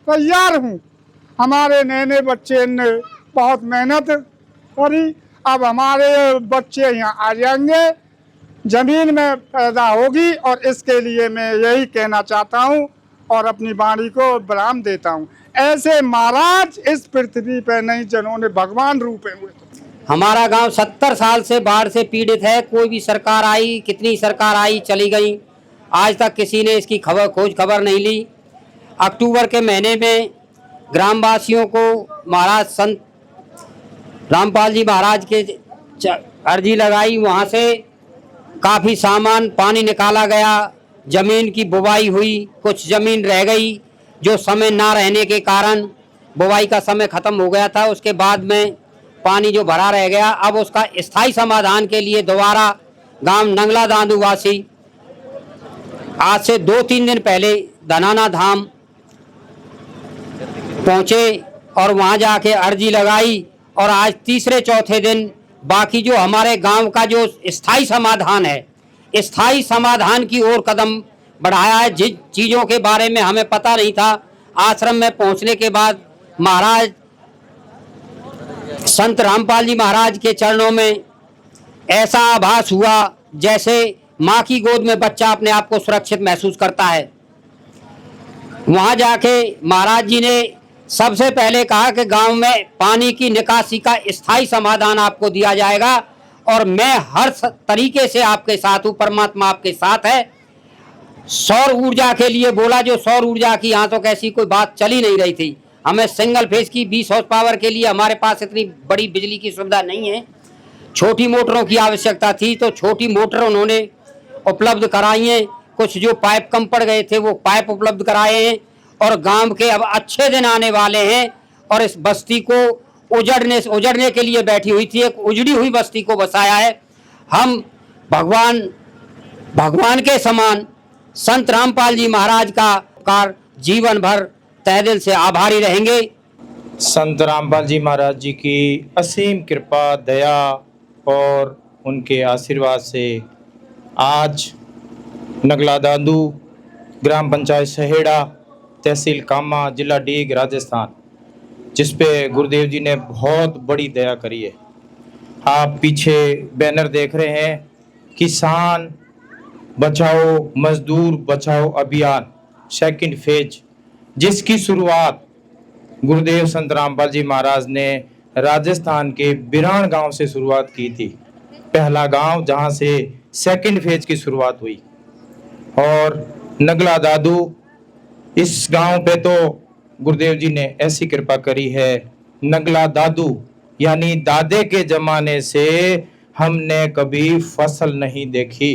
तैयार हूँ। हमारे नैने बच्चे ने बहुत मेहनत करी, अब हमारे बच्चे यहाँ आ जाएंगे, जमीन में पैदा होगी। और इसके लिए मैं यही कहना चाहता हूँ और अपनी वाणी को विराम देता हूँ। ऐसे महाराज इस पृथ्वी पर नहीं जिन्होंने भगवान रूप में हुए। हमारा गांव 70 साल से बाढ़ से पीड़ित है। कोई भी सरकार आई, कितनी सरकार आई चली गई, आज तक किसी ने इसकी खोज खबर नहीं ली। अक्टूबर के महीने में ग्रामवासियों को महाराज संत रामपाल जी महाराज के अर्जी लगाई, वहाँ से काफ़ी सामान पानी निकाला गया, ज़मीन की बुवाई हुई, कुछ ज़मीन रह गई जो समय ना रहने के कारण बुवाई का समय ख़त्म हो गया था। उसके बाद में पानी जो भरा रह गया, अब उसका स्थायी समाधान के लिए दोबारा गांव नंगला दादू वासी आज से 2-3 दिन पहले धनाना धाम पहुँचे और वहाँ जाके अर्जी लगाई, और आज तीसरे चौथे दिन बाकी जो हमारे गांव का जो स्थायी समाधान है, स्थायी समाधान की ओर कदम बढ़ाया है। जिन चीज़ों के बारे में हमें पता नहीं था, आश्रम में पहुंचने के बाद महाराज संत रामपाल जी महाराज के चरणों में ऐसा आभास हुआ जैसे माँ की गोद में बच्चा अपने आप को सुरक्षित महसूस करता है। वहाँ जाके महाराज जी ने सबसे पहले कहा कि गांव में पानी की निकासी का स्थायी समाधान आपको दिया जाएगा, और मैं हर तरीके से आपके साथ हूँ, परमात्मा आपके साथ है। सौर ऊर्जा के लिए बोला, जो सौर ऊर्जा की यहाँ तो कैसी कोई बात चली नहीं रही थी। हमें सिंगल फेज की 20 हॉर्स पावर के लिए हमारे पास इतनी बड़ी बिजली की सुविधा नहीं है, छोटी मोटरों की आवश्यकता थी, तो छोटी मोटर उन्होंने उपलब्ध कराई हैं। कुछ जो पाइप कम पड़ गए थे वो पाइप उपलब्ध कराए हैं, और गांव के अब अच्छे दिन आने वाले हैं। और इस बस्ती को उजड़ने के लिए बैठी हुई थी, एक उजड़ी हुई बस्ती को बसाया है। हम भगवान के समान संत रामपाल जी महाराज का जीवन भर तहे दिल से आभारी रहेंगे। संत रामपाल जी महाराज जी की असीम कृपा, दया और उनके आशीर्वाद से आज नगला दादू, ग्राम पंचायत सहेड़ा, तहसील कामा, जिला डीग, राजस्थान, जिस पे गुरुदेव जी ने बहुत बड़ी दया करी है। आप पीछे बैनर देख रहे हैं, किसान बचाओ मजदूर बचाओ अभियान सेकंड फेज, जिसकी शुरुआत गुरुदेव संत रामपाल जी महाराज ने राजस्थान के बिरान गांव से शुरुआत की थी। पहला गांव जहां से सेकंड फेज की शुरुआत हुई। और नगला दादू, इस गांव पे तो गुरुदेव जी ने ऐसी कृपा करी है, नगला दादू यानी दादे के जमाने से हमने कभी फसल नहीं देखी।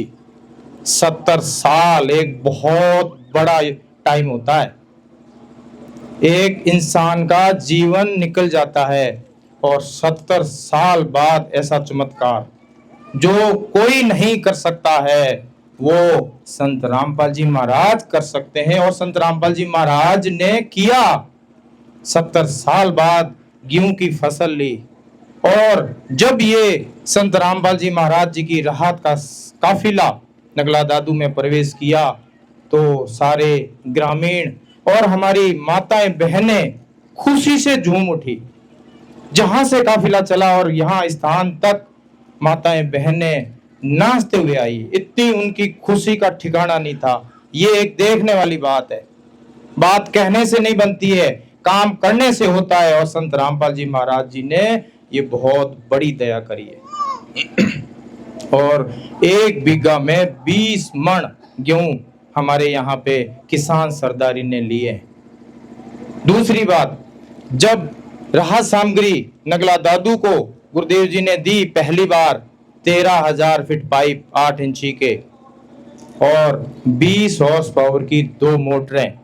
70 साल एक बहुत बड़ा टाइम होता है, एक इंसान का जीवन निकल जाता है, और 70 साल बाद ऐसा चमत्कार जो कोई नहीं कर सकता है वो संत रामपाल जी महाराज कर सकते हैं। और संत रामपाल जी महाराज ने किया। 70 साल बाद गेहूं की फसल ली और जब ये संत रामपाल जी महाराज जी की राहत का काफिला नगला दादू में प्रवेश किया तो सारे ग्रामीण और हमारी माताएं बहनें खुशी से झूम उठी। जहां से काफिला चला और यहाँ स्थान तक माताएं बहनें नाचते हुए आई, इतनी उनकी खुशी का ठिकाना नहीं था। ये एक देखने वाली बात है, बात कहने से नहीं बनती है, काम करने से होता है। और संत रामपाल जी महाराज जी ने ये बहुत बड़ी दया करी है। और 1 बीघा में 20 मण गेहूं हमारे यहाँ पे किसान सरदारी ने लिए। दूसरी बात, जब राहत सामग्री नगला दादू को गुरुदेव जी ने दी पहली बार 13,000 फीट पाइप 8 इंची के और 20 हॉर्स पावर की 2 मोटरें,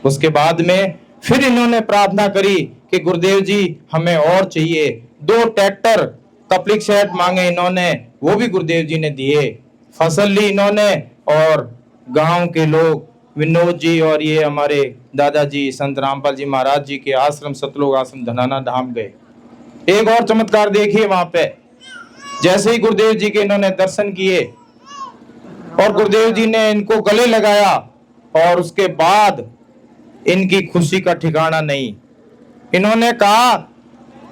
उसके बाद में फिर इन्होंने प्रार्थना करी कि गुरुदेव जी हमें और चाहिए। 2 ट्रैक्टर कपलिक सेट मांगे इन्होंने, वो भी गुरुदेव जी ने दिए। फसल ली इन्होंने और गांव के लोग विनोद जी और ये हमारे दादाजी संत रामपाल जी महाराज जी के आश्रम सतलोक आश्रम धनाना धाम गए। एक और चमत्कार देखिए वहां पे, जैसे ही गुरुदेव जी के इन्होंने दर्शन किए और गुरुदेव जी ने इनको गले लगाया और उसके बाद इनकी खुशी का ठिकाना नहीं। इन्होंने कहा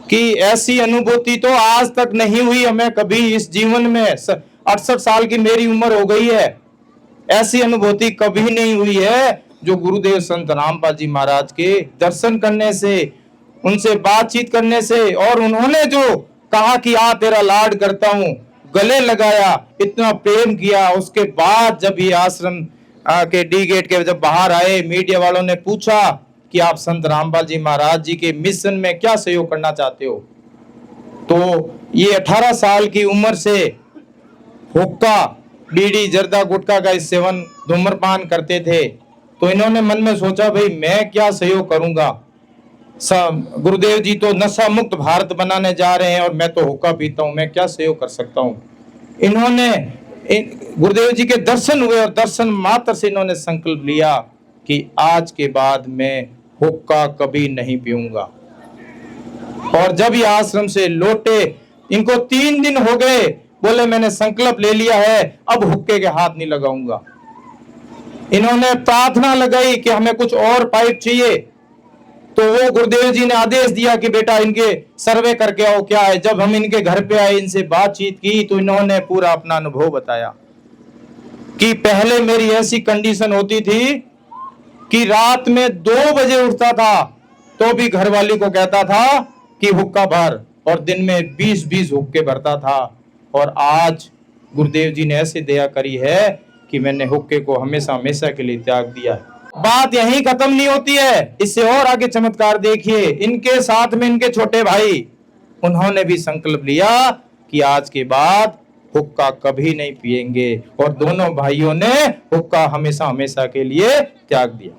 कि ऐसी अनुभूति तो आज तक नहीं हुई हमें कभी इस जीवन में। 68 साल की मेरी उम्र हो गई है, ऐसी अनुभूति कभी नहीं हुई है जो गुरुदेव संत रामपाल जी महाराज के दर्शन करने से, उनसे बातचीत करने से और उन्होंने जो कहा कि आ तेरा लाड करता हूं, गले लगाया, इतना प्रेम किया। उसके बाद जब ये आश्रम के डी गेट के जब बाहर आए, मीडिया वालों ने पूछा कि आप संत रामपाल जी महाराज जी के मिशन में क्या सहयोग करना चाहते हो, तो ये 18 साल की उम्र से हुक्का, बीड़ी, जर्दा, गुटखा का इस सेवन धूम्रपान करते थे। तो इन्होंने मन में सोचा भाई मैं क्या सहयोग करूंगा, गुरुदेव जी तो नशा मुक्त भारत बनाने जा रहे हैं और मैं तो हुक्का पीता हूं, मैं क्या सहयोग कर सकता हूं। इन्होंने गुरुदेव जी के दर्शन हुए और दर्शन मात्र से इन्होंने संकल्प लिया कि आज के बाद मैं हुक्का कभी नहीं पीऊंगा। और जब ये आश्रम से लौटे, इनको 3 दिन हो गए, बोले मैंने संकल्प ले लिया है, अब हुक्के के हाथ नहीं लगाऊंगा। इन्होंने प्रार्थना लगाई कि हमें कुछ और पाइप चाहिए, तो वो गुरुदेव जी ने आदेश दिया कि बेटा इनके सर्वे करके आओ क्या है। जब हम इनके घर पे आए, इनसे बातचीत की, तो इन्होंने पूरा अपना अनुभव बताया कि पहले मेरी ऐसी कंडीशन होती थी कि रात में 2 बजे उठता था तो भी घरवाली को कहता था कि हुक्का भर, और दिन में 20-20 हुक्के भरता था। और आज गुरुदेव जी ने ऐसी दया करी है कि मैंने हुक्के को हमेशा हमेशा के लिए त्याग दिया है। बात यहीं खत्म नहीं होती है, इससे और आगे चमत्कार देखिए। इनके साथ में इनके छोटे भाई, उन्होंने भी संकल्प लिया कि आज के बाद हुक्का कभी नहीं पिएंगे, और दोनों भाइयों ने हुक्का हमेशा हमेशा के लिए त्याग दिया।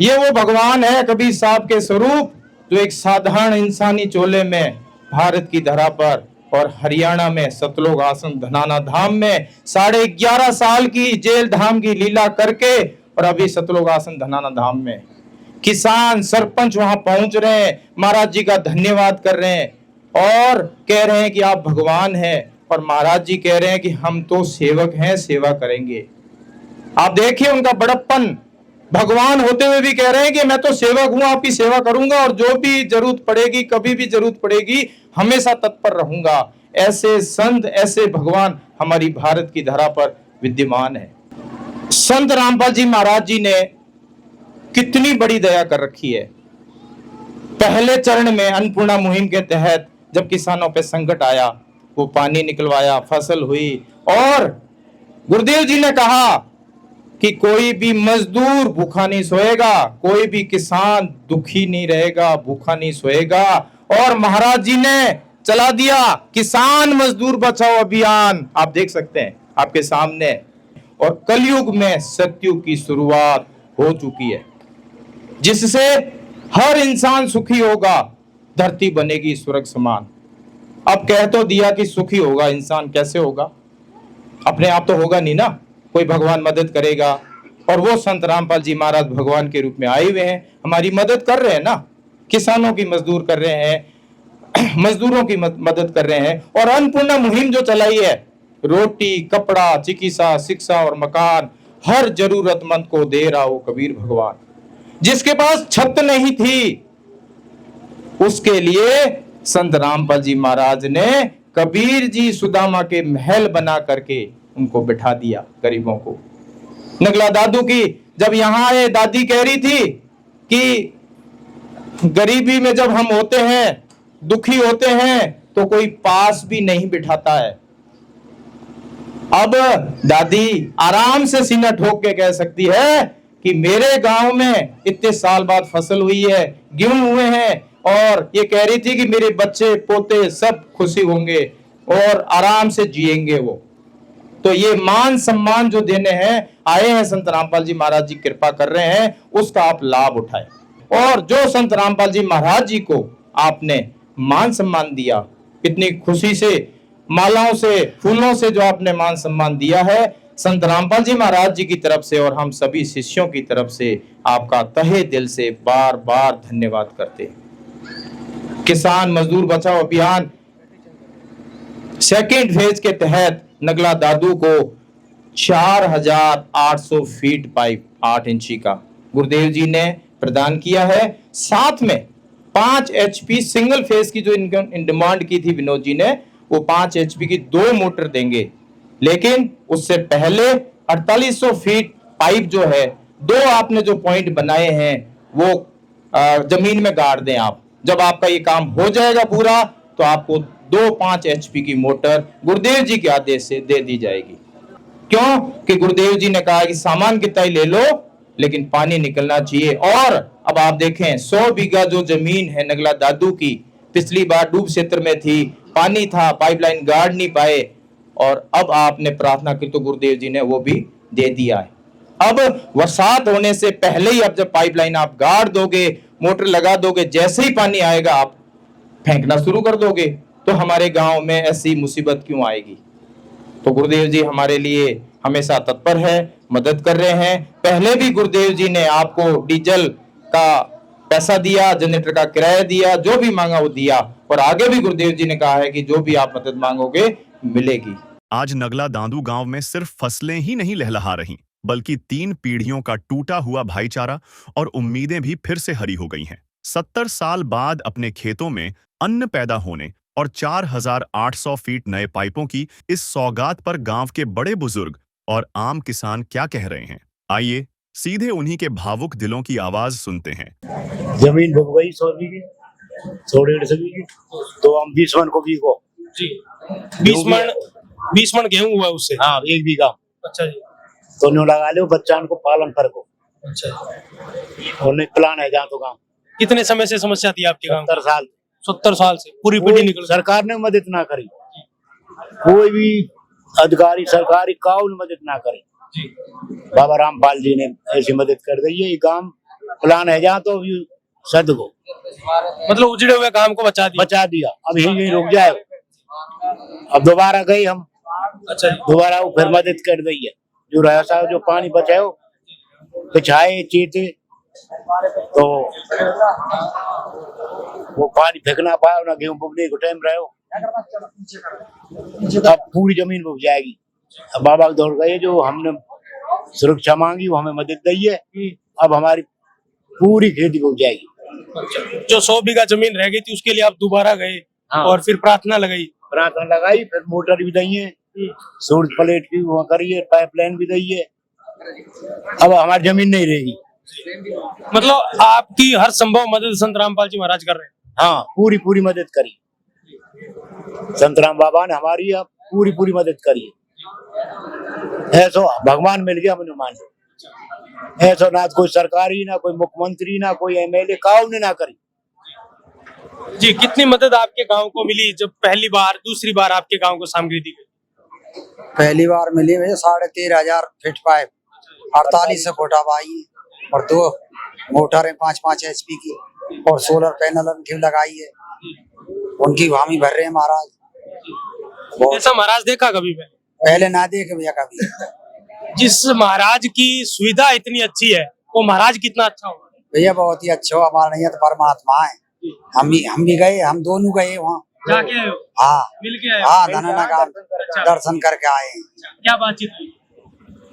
ये वो भगवान है कबीर साहब के स्वरूप, जो एक साधारण इंसानी चोले में भारत की धरा पर और हरियाणा में सतलोक आश्रम धनाना धाम में 11.5 साल की जेल धाम की लीला करके, और अभी सतलोक आश्रम धनाना धाम में किसान सरपंच वहां पहुंच रहे हैं, महाराज जी का धन्यवाद कर रहे हैं और कह रहे हैं कि आप भगवान हैं, और महाराज जी कह रहे हैं कि हम तो सेवक हैं, सेवा करेंगे। आप देखिए उनका बड़प्पन, भगवान होते हुए भी कह रहे हैं कि मैं तो सेवक हूं, आपकी सेवा करूंगा और जो भी जरूरत पड़ेगी, कभी भी जरूरत पड़ेगी, हमेशा तत्पर रहूंगा। ऐसे संत, ऐसे भगवान हमारी भारत की धरा पर विद्यमान है। संत रामपाल जी महाराज जी ने कितनी बड़ी दया कर रखी है। पहले चरण में अन्नपूर्णा मुहिम के तहत जब किसानों पे संकट आया, वो पानी निकलवाया, फसल हुई, और गुरुदेव जी ने कहा कि कोई भी मजदूर भूखा नहीं सोएगा, कोई भी किसान दुखी नहीं रहेगा, भूखा नहीं सोएगा। और महाराज जी ने चला दिया किसान मजदूर बचाओ अभियान, आप देख सकते हैं आपके सामने। और कलयुग में सतयुग की शुरुआत हो चुकी है, जिससे हर इंसान सुखी होगा, धरती बनेगी स्वर्ग समान। अब कह तो दिया कि सुखी होगा इंसान, कैसे होगा? अपने आप तो होगा नहीं ना, कोई भगवान मदद करेगा। और वो संत रामपाल जी महाराज भगवान के रूप में आए हुए हैं, हमारी मदद कर रहे हैं ना, किसानों की मजदूर कर रहे हैं, मजदूरों की मदद कर रहे हैं। और अन्नपूर्णा मुहिम जो चलाई है, रोटी, कपड़ा, चिकित्सा, शिक्षा और मकान हर जरूरतमंद को दे रहा हो कबीर भगवान। जिसके पास छत नहीं थी उसके लिए संत रामपाल जी महाराज ने कबीर जी सुदामा के महल बना करके उनको बिठा दिया गरीबों को। नगला दादू की जब यहाँ आए, दादी कह रही थी कि गरीबी में जब हम होते हैं, दुखी होते हैं, तो कोई पास भी नहीं बिठाता है। अब दादी आराम से सीना ठोक के कह सकती है कि मेरे गांव में इतने साल बाद फसल हुई है, गेहूं हुए हैं, और ये कह रही थी कि मेरे बच्चे पोते सब खुशी होंगे और आराम से जिएंगे वो। तो ये मान सम्मान जो देने हैं आए हैं संत रामपाल जी महाराज जी कृपा कर रहे हैं, उसका आप लाभ उठाएं। और जो संत रामपाल जी महाराज जी को आपने मान सम्मान दिया, कितनी खुशी से, मालाओं से, फूलों से जो आपने मान सम्मान दिया है, संत रामपाल जी महाराज जी की तरफ से और हम सभी शिष्यों की तरफ से आपका तहे दिल से बार बार धन्यवाद करते हैं। किसान मजदूर बचाओ अभियान सेकेंड फेज के तहत नगला दादू को 4800 फीट पाइप 8 इंची का गुरुदेव जी ने प्रदान किया है। साथ में 5 HP सिंगल फेज की जो इन डिमांड की थी विनोद जी ने, वो 5 HP की 2 मोटर देंगे। लेकिन उससे पहले 4800 फीट पाइप जो है, 2 आपने जो पॉइंट बनाए हैं वो जमीन में गाड़ दें आप। जब आपका ये काम हो जाएगा पूरा तो आपको 2 5 HP की मोटर गुरुदेव जी के आदेश से दे दी जाएगी। क्यों? कि गुरुदेव जी ने कहा कि सामान कितना ही ले लो लेकिन पानी निकलना चाहिए। और अब आप देखें 100 बीघा जो जमीन है नगला दादू की, पिछली बार डूब क्षेत्र में थी, पानी था, पाइपलाइन गाड़ नहीं पाए, और अब आपने प्रार्थना की तो गुरुदेव जी ने वो भी दे दिया है। अब बरसात होने से पहले ही अब जब पाइपलाइन आप गाड़ दोगे, मोटर लगा दोगे, जैसे ही पानी आएगा आप फेंकना शुरू कर दोगे, तो हमारे गांव में ऐसी मुसीबत क्यों आएगी। तो गुरुदेव जी हमारे लिए हमेशा तत्पर है, मदद कर रहे हैं। पहले भी गुरुदेव जी ने आपको डीजल का पैसा दिया, जनरेटर का किराया दिया, जो भी मांगा वो दिया, और आगे भी गुरुदेव जी ने कहा है कि जो भी आप मदद मांगोगे मिलेगी। आज नगला दादू गांव में सिर्फ फसलें ही नहीं लहलहा रही, बल्कि 3 पीढ़ियों का टूटा हुआ भाईचारा और उम्मीदें भी फिर से हरी हो गई हैं। 70 साल बाद अपने खेतों में अन्न पैदा होने और 4800 फीट नए पाइपों की इस सौगात पर गांव के बड़े बुजुर्ग और आम किसान क्या कह रहे हैं, आइए सीधे उन्हीं के भावुक दिलों की आवाज सुनते हैं। जमीन बुक गई 100 बीघे, 150 बीघे, तो हम 20 मन को बीघो जी, 20 मन गेहूं हुआ उससे। हाँ, 1 बीघा। अच्छा जी। तो न्यू लगा लो बच्चान को पालन कर को। अच्छा, और नहीं प्लान है जहाँ तो गाँव। कितने समय से समस्या थी आपके गांव? 70 साल से पूरी पीढ़ी निकल। सरकार ने मदद ना करी, कोई भी अधिकारी सरकारी काउ ने मदद ना करे जी। बाबा रामपाल जी ने ऐसी मदद कर दी है। ये काम प्लान है जहाँ तो अभी सद को, मतलब उजड़े हुए काम को बचा दिया। अब यही रुक जाए, अब दोबारा गई हम। अच्छा, दोबारा वो फिर मदद कर दी है। जो रहा साहब जो पानी बचाओ बिछाए चीते, तो वो पानी फेंकना पाए ना, गेहूं बुगने को टाइम रहो, अब पूरी जमीन बुक जाएगी। अब बाबा दौड़ गए, जो हमने सुरक्षा मांगी वो हमें मदद दी है। अब हमारी पूरी खेती बुक जाएगी। जो 100 बीघा जमीन रह गई थी उसके लिए आप दोबारा गए। हाँ। और फिर प्रार्थना लगाई, फिर मोटर भी दी है, सूरज प्लेट भी वहाँ करिए, पाइपलाइन भी दी है। अब हमारी जमीन नहीं रहेगी। मतलब आपकी हर संभव मदद संत रामपाल जी महाराज कर रहे हैं। हाँ, पूरी मदद करी संत राम बाबा ने हमारी, अब पूरी मदद करी। ऐसा भगवान मिल गया मैंने मान, ऐसा ना कोई सरकारी, ना कोई मुख्यमंत्री, ना कोई MLA काउ ने ना करी जी। कितनी मदद आपके गांव को मिली जब पहली बार, दूसरी बार आपके गांव को सामग्री दी गई? पहली बार मिली भैया 13,500 फीट पाइप, 48 फुट आई, और 2 मोटरें 5-5 HP की, और सोलर पैनल उनकी लगाई है, उनकी हामी भर रहे हैं महाराज। ऐसा महाराज देखा कभी? पहले ना देखे भैया कभी। जिस महाराज की सुविधा इतनी अच्छी है वो महाराज कितना अच्छा होगा? भैया बहुत ही अच्छा हो, हमारा नहीं है तो परमात्मा है। हम भी गए, हम दोनों गए वहाँ। जाके आए हो? हाँ मिल के आए हो? हाँ, धनना अच्छा। दर्शन करके आए हैं। क्या बातचीत हुई?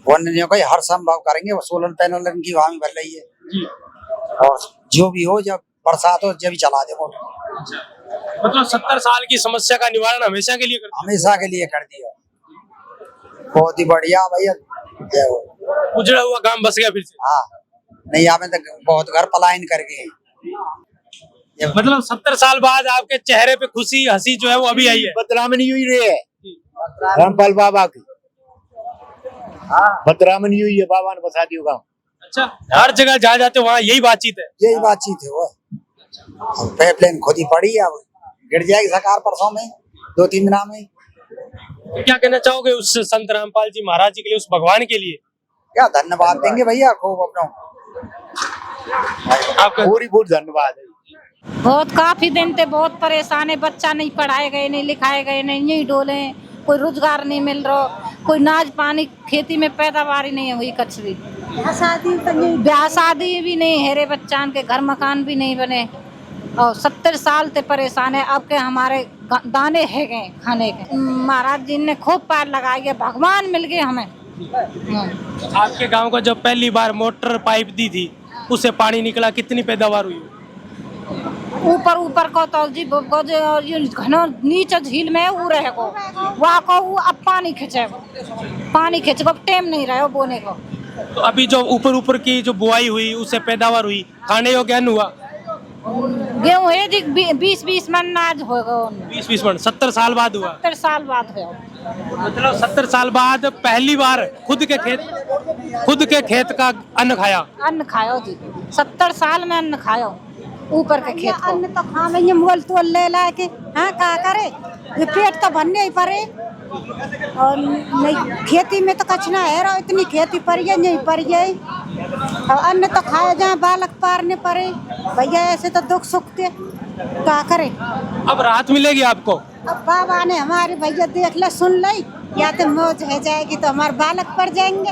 उन्होंने कहा हर संभव करेंगे, वो सोलर पैनल इनकी वहाँ भी बन रही है जी। और जो भी हो, जब बरसात हो जब भी चला दे मोटर। अच्छा। मतलब 70 साल की समस्या का निवारण हमेशा के लिए कर दिया? हमेशा के लिए कर दिया। बहुत ही बढ़िया भैया। उजड़ा हुआ गांव बस गया फिर से। हाँ, नहीं यहाँ में तो बहुत घर पलायन कर गए। मतलब 70 साल बाद आपके चेहरे पे खुशी हंसी जो है वो अभी आई है? बदनामी हुई रही है रामपाल बाबा की। बदनामी हुई है, बाबा ने बसा दिया गाँव। अच्छा, हर जगह जहाँ जाते वहाँ यही बातचीत है? यही बातचीत है। वो पाइपलाइन खुद ही पड़ी है, अब गिर जाएगी सरकार परसों में, 2-3 दिन में। तो क्या कहना चाहोगे उस संत रामपाल जी महाराज जी के लिए, उस भगवान के लिए? क्या धन्यवाद देंगे भैया खूब अपना। आपका पूरी धन्यवाद है। बहुत काफी दिन से बहुत परेशान है, बच्चा नहीं पढ़ाए गए, नहीं लिखाए गए, नहीं यही डोले, कोई रोजगार नहीं मिल रहा, कोई नाज पानी खेती में पैदावार ही नहीं हुई कछ भी। ब्याह शादी भी नहीं है रे, बच्चान के घर मकान भी नहीं बने और 70 साल से परेशान है। अब के हमारे दाने है गए खाने के। महाराज जी ने खूब पार लगाई है, भगवान मिल गए हमें। आपके गांव को जब पहली बार मोटर पाइप दी थी उससे पानी निकला, कितनी पैदावार हुई? ऊपर को तो जी घनो नीचे झील में ऊ रहे को वहाँ को अब पानी खींचे को टाइम नहीं रहे बोने को। तो अभी जो ऊपर की जो बुआई हुई उससे पैदावार हुई, खाने योग्य अन्न हुआ? गेहूँ है जी 20-20 मन अनाज होगा। 20-20 मन 70 साल बाद हुआ? 70 साल बाद हुआ। मतलब 70 साल बाद पहली बार खुद के खेत का अन्न खाया जी। 70 साल में अन्न खाया ऊपर के खेत को। अन्न तो खावे मोल तोल ले ला के, हाँ क्या करे, ये पेट तो भरने ही पड़े और नहीं खेती में तो कचना है रो, इतनी खेती पड़ी है नहीं पड़ी है और अन्न तो खाए जहाँ बालक पारने पड़े भैया, ऐसे तो दुख सुख थे क्या करे। अब राहत मिलेगी आपको? अब बाबा ने हमारे भैया देख ले सुन ली, या तो मौज है जाएगी तो हमारे बालक पड़ जाएंगे।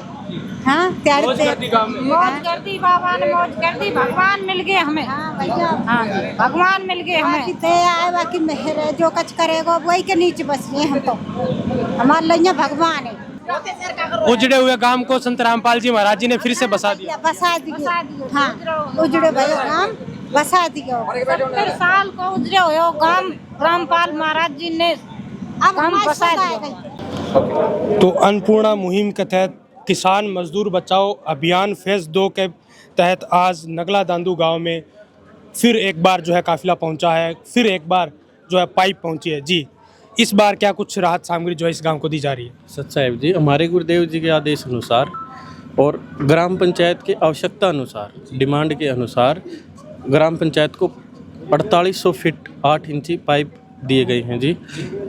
हाँ मौज कर दी बाबा ने, मौज कर दी, भगवान मिल गए हमें। हाँ भैया, हाँ भगवान मिल गए हमें। बाकी मेहर है, जो कुछ करेगा वही के नीचे बस गए हम तो, हमारे लिए भगवान है। उजड़े हुए गांव को संत रामपाल जी महाराज जी ने फिर से बसा दिया। बसा दिए हाँ, उजड़े भैया गांव बसा दिया। 70 साल को उजड़े हुए गांव रामपाल महाराज जी ने अब बसा दिया। तो अन्नपूर्णा मुहिम के तहत किसान मजदूर बचाओ अभियान फेज 2 के तहत आज नगला दांदू गांव में फिर एक बार जो है काफिला पहुंचा है, फिर एक बार जो है पाइप पहुंची है। जी, इस बार क्या कुछ राहत सामग्री जो है इस गांव को दी जा रही है? सच साहिब जी, हमारे गुरुदेव जी के आदेश अनुसार और ग्राम पंचायत के आवश्यकता अनुसार, डिमांड के अनुसार ग्राम पंचायत को 4800 फीट 8 इंची पाइप दिए गए हैं जी।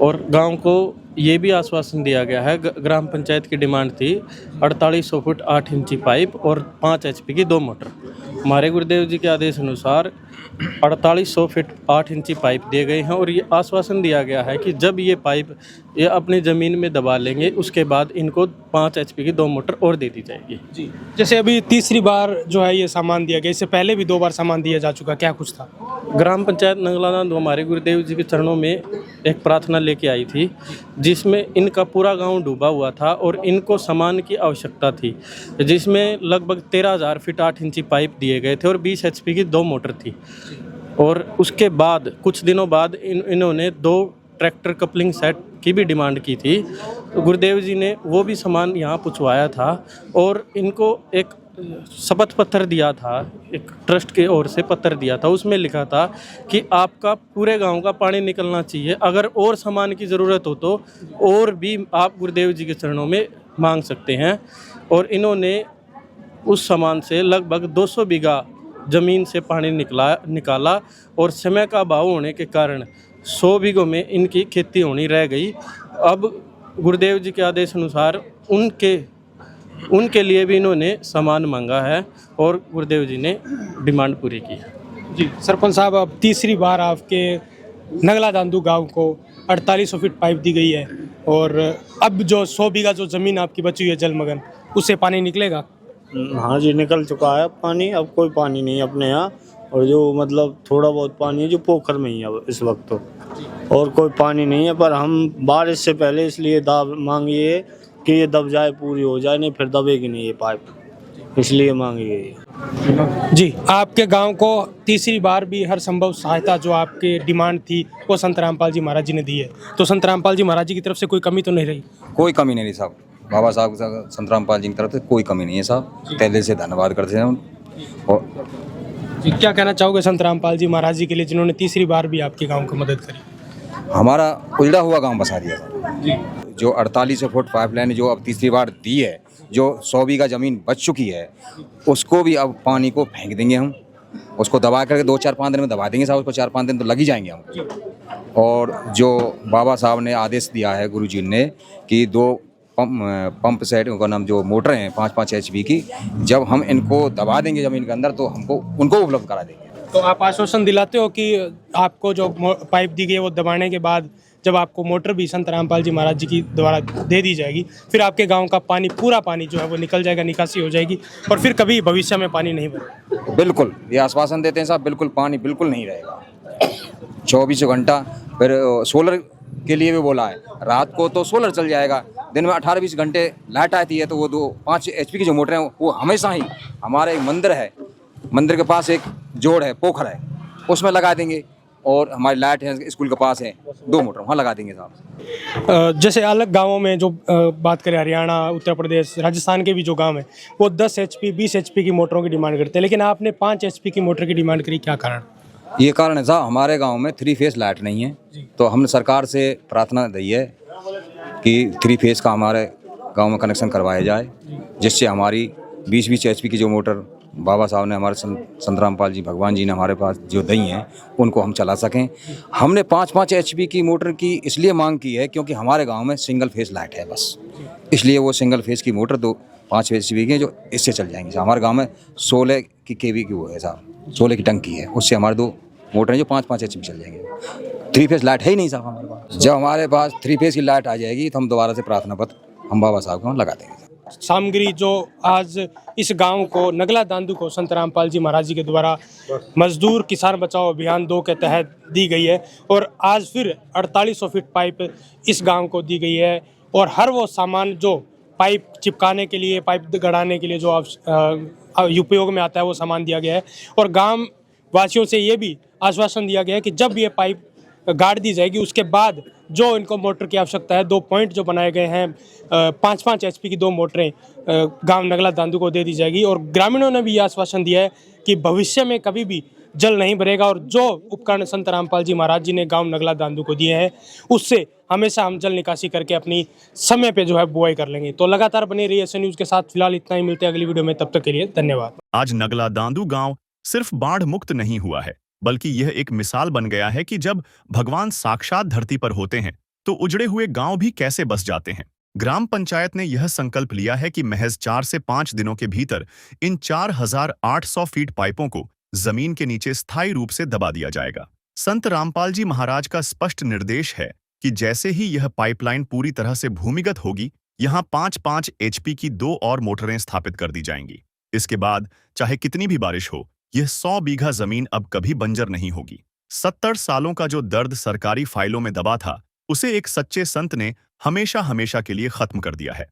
और गांव को ये भी आश्वासन दिया गया है, ग्राम पंचायत की डिमांड थी 4800 फुट 8 इंची पाइप और 5 HP की 2 मोटर। हमारे गुरुदेव जी के आदेश अनुसार 4800 फीट 8 इंची पाइप दिए गए हैं और ये आश्वासन दिया गया है कि जब ये पाइप ये अपनी ज़मीन में दबा लेंगे उसके बाद इनको 5 HP की 2 मोटर और दे दी जाएगी। जी, जैसे अभी तीसरी बार जो है ये सामान दिया गया, इससे पहले भी 2 बार सामान दिया जा चुका, क्या कुछ था? ग्राम पंचायत नगलादांदू हमारे गुरुदेव जी के चरणों में एक प्रार्थना लेके आई थी जिसमें इनका पूरा गांव डूबा हुआ था और इनको सामान की आवश्यकता थी, जिसमें लगभग 13,000 फीट 8 इंची पाइप दिए गए थे और 20 HP की 2 मोटर थी। और उसके बाद कुछ दिनों बाद इन्होंने 2 ट्रैक्टर कपलिंग सेट की भी डिमांड की थी। तो गुरुदेव जी ने वो भी सामान यहाँ पहुँचवाया था और इनको एक शपथ पत्र दिया था, एक ट्रस्ट की ओर से पत्र दिया था, उसमें लिखा था कि आपका पूरे गांव का पानी निकलना चाहिए, अगर और सामान की ज़रूरत हो तो और भी आप गुरुदेव जी के चरणों में मांग सकते हैं। और इन्होंने उस सामान से लगभग 200 बीघा ज़मीन से पानी निकाला और समय का अभाव होने के कारण 100 बीघों में इनकी खेती होनी रह गई। अब गुरुदेव जी के आदेश अनुसार उनके लिए भी इन्होंने सामान मांगा है और गुरुदेव जी ने डिमांड पूरी की है। जी सरपंच साहब, अब तीसरी बार आपके नगला दांदू गांव को 4800 फीट पाइप दी गई है और अब जो 100 बीघा जो ज़मीन आपकी बची हुई है जलमग्न, उससे पानी निकलेगा? हाँ जी, निकल चुका है पानी, अब कोई पानी नहीं अपने यहाँ। और जो मतलब थोड़ा बहुत पानी है जो पोखर में ही है इस वक्त तो, और कोई पानी नहीं है। पर हम बारिश से पहले इसलिए दाब मांगिए कि ये दब जाए, पूरी हो जाए, नहीं फिर दबेगी नहीं ये पाइप, इसलिए मांगी गई। जी, आपके गांव को तीसरी बार भी हर संभव सहायता जो आपकी डिमांड थी वो संत रामपाल जी महाराज जी ने दी है, तो संत रामपाल जी महाराज जी की तरफ से कोई कमी तो नहीं रही? कोई कमी नहीं रही साहब, बाबा साहब संत रामपाल जी की तरफ से कोई कमी नहीं है साहब, पहले से धन्यवाद करते हैं। और जी, क्या कहना चाहोगे संत रामपाल जी महाराज जी के लिए जिन्होंने तीसरी बार भी आपके गाँव की मदद करी? हमारा उजड़ा हुआ गांव बसा दिया जी। जो 48 फुट पाइपलाइन जो अब तीसरी बार दी है, जो 100 बीघा ज़मीन बच चुकी है, उसको भी अब पानी को फेंक देंगे हम, उसको दबा करके 2-4-5 दिन में दबा देंगे साहब, उसको 4-5 दिन तो लग ही जाएंगे हम। और जो बाबा साहब ने आदेश दिया है गुरु जी ने कि 2 पंप सेट उनका नाम जो मोटर हैं 5-5 HP की, जब हम इनको दबा देंगे ज़मीन के अंदर तो हमको उनको उपलब्ध करा देंगे। तो आप आश्वासन दिलाते हो कि आपको जो पाइप दी गई है वो दबाने के बाद जब आपको मोटर भी संत रामपाल जी महाराज जी की द्वारा दे दी जाएगी, फिर आपके गांव का पानी, पूरा पानी जो है वो निकल जाएगा, निकासी हो जाएगी और फिर कभी भविष्य में पानी नहीं बनेगा? बिल्कुल, ये आश्वासन देते हैं साहब, बिल्कुल पानी बिल्कुल नहीं रहेगा 24 घंटा। फिर सोलर के लिए भी बोला है, रात को तो सोलर चल जाएगा, दिन में 18-20 घंटे लाइट आती है, तो वो 5 HP की जो मोटर है वो हमेशा ही हमारे एक मंदिर है, मंदिर के पास एक जोड़ है, पोखर है, उसमें लगा देंगे। और हमारी लाइट है स्कूल के पास है, 2 मोटर वहाँ लगा देंगे साहब। जैसे अलग गांवों में जो बात करें, हरियाणा, उत्तर प्रदेश, राजस्थान के भी जो गांव हैं वो 10 HP 20 HP की मोटरों की डिमांड करते हैं, लेकिन आपने 5 HP की मोटर की डिमांड करी, क्या कारण? ये कारण है साहब, हमारे गांव में 3 फेस लाइट नहीं है, तो हमने सरकार से प्रार्थना दी है कि 3 फेस का हमारे गांव में कनेक्शन करवाया जाए, जिससे हमारी 20-20 HP की जो मोटर बाबा साहब ने, हमारे संत रामपाल जी भगवान जी ने हमारे पास जो दी हैं उनको हम चला सकें। हमने 5-5 HP की मोटर की इसलिए मांग की है क्योंकि हमारे गांव में सिंगल फेस लाइट है बस, इसलिए वो सिंगल फेस की मोटर 5 HP की है जो इससे चल जाएंगी। हमारे गांव में 16 की kV की वो है साहब, 16 की टंकी है, उससे हमारे 2 मोटर हैं जो 5-5 HP चल जाएंगे। 3 फेस लाइट है ही नहीं साहब हमारे पास। जब हमारे पास 3 फेस की लाइट आ जाएगी तो हम दोबारा से प्रार्थना पत्र हम बाबा साहब को लगा देंगे। सामग्री जो आज इस गांव को, नगला दांदू को संत रामपाल जी महाराज जी के द्वारा मजदूर किसान बचाओ अभियान 2 के तहत दी गई है, और आज फिर 4800 फीट पाइप इस गांव को दी गई है, और हर वो सामान जो पाइप चिपकाने के लिए, पाइप गड़ाने के लिए जो उपयोग में आता है वो सामान दिया गया है। और गांव वासियों से ये भी आश्वासन दिया गया है कि जब ये पाइप गाड़ दी जाएगी उसके बाद जो इनको मोटर की आवश्यकता है, 2 पॉइंट जो बनाए गए हैं, 5-5 HP की 2 मोटरें गांव नगला दांदू को दे दी जाएगी। और ग्रामीणों ने भी ये आश्वासन दिया है कि भविष्य में कभी भी जल नहीं भरेगा, और जो उपकरण संत रामपाल जी महाराज जी ने गांव नगला दांदू को दिए हैं उससे हमेशा हम जल निकासी करके अपनी समय पे जो है बुआई कर लेंगे। तो लगातार बने रहिए ऐसे न्यूज़ के साथ। फिलहाल इतना ही, मिलते हैं अगली वीडियो में, तब तक के लिए धन्यवाद। आज नगला दांदू गांव सिर्फ बाढ़ मुक्त नहीं हुआ है, बल्कि यह एक मिसाल बन गया है कि जब भगवान साक्षात धरती पर होते हैं तो उजड़े हुए गांव भी कैसे बस जाते हैं। ग्राम पंचायत ने यह संकल्प लिया है कि महज 4 से 5 दिनों के भीतर इन 4800 फीट पाइपों को जमीन के नीचे स्थायी रूप से दबा दिया जाएगा। संत रामपाल जी महाराज का स्पष्ट निर्देश है कि जैसे ही यह पाइपलाइन पूरी तरह से भूमिगत होगी, यहां 5-5 HP की 2 और मोटरें स्थापित कर दी जाएंगी। इसके बाद चाहे कितनी भी बारिश हो, यह 100 बीघा जमीन अब कभी बंजर नहीं होगी। 70 सालों का जो दर्द सरकारी फाइलों में दबा था, उसे एक सच्चे संत ने हमेशा हमेशा के लिए खत्म कर दिया है।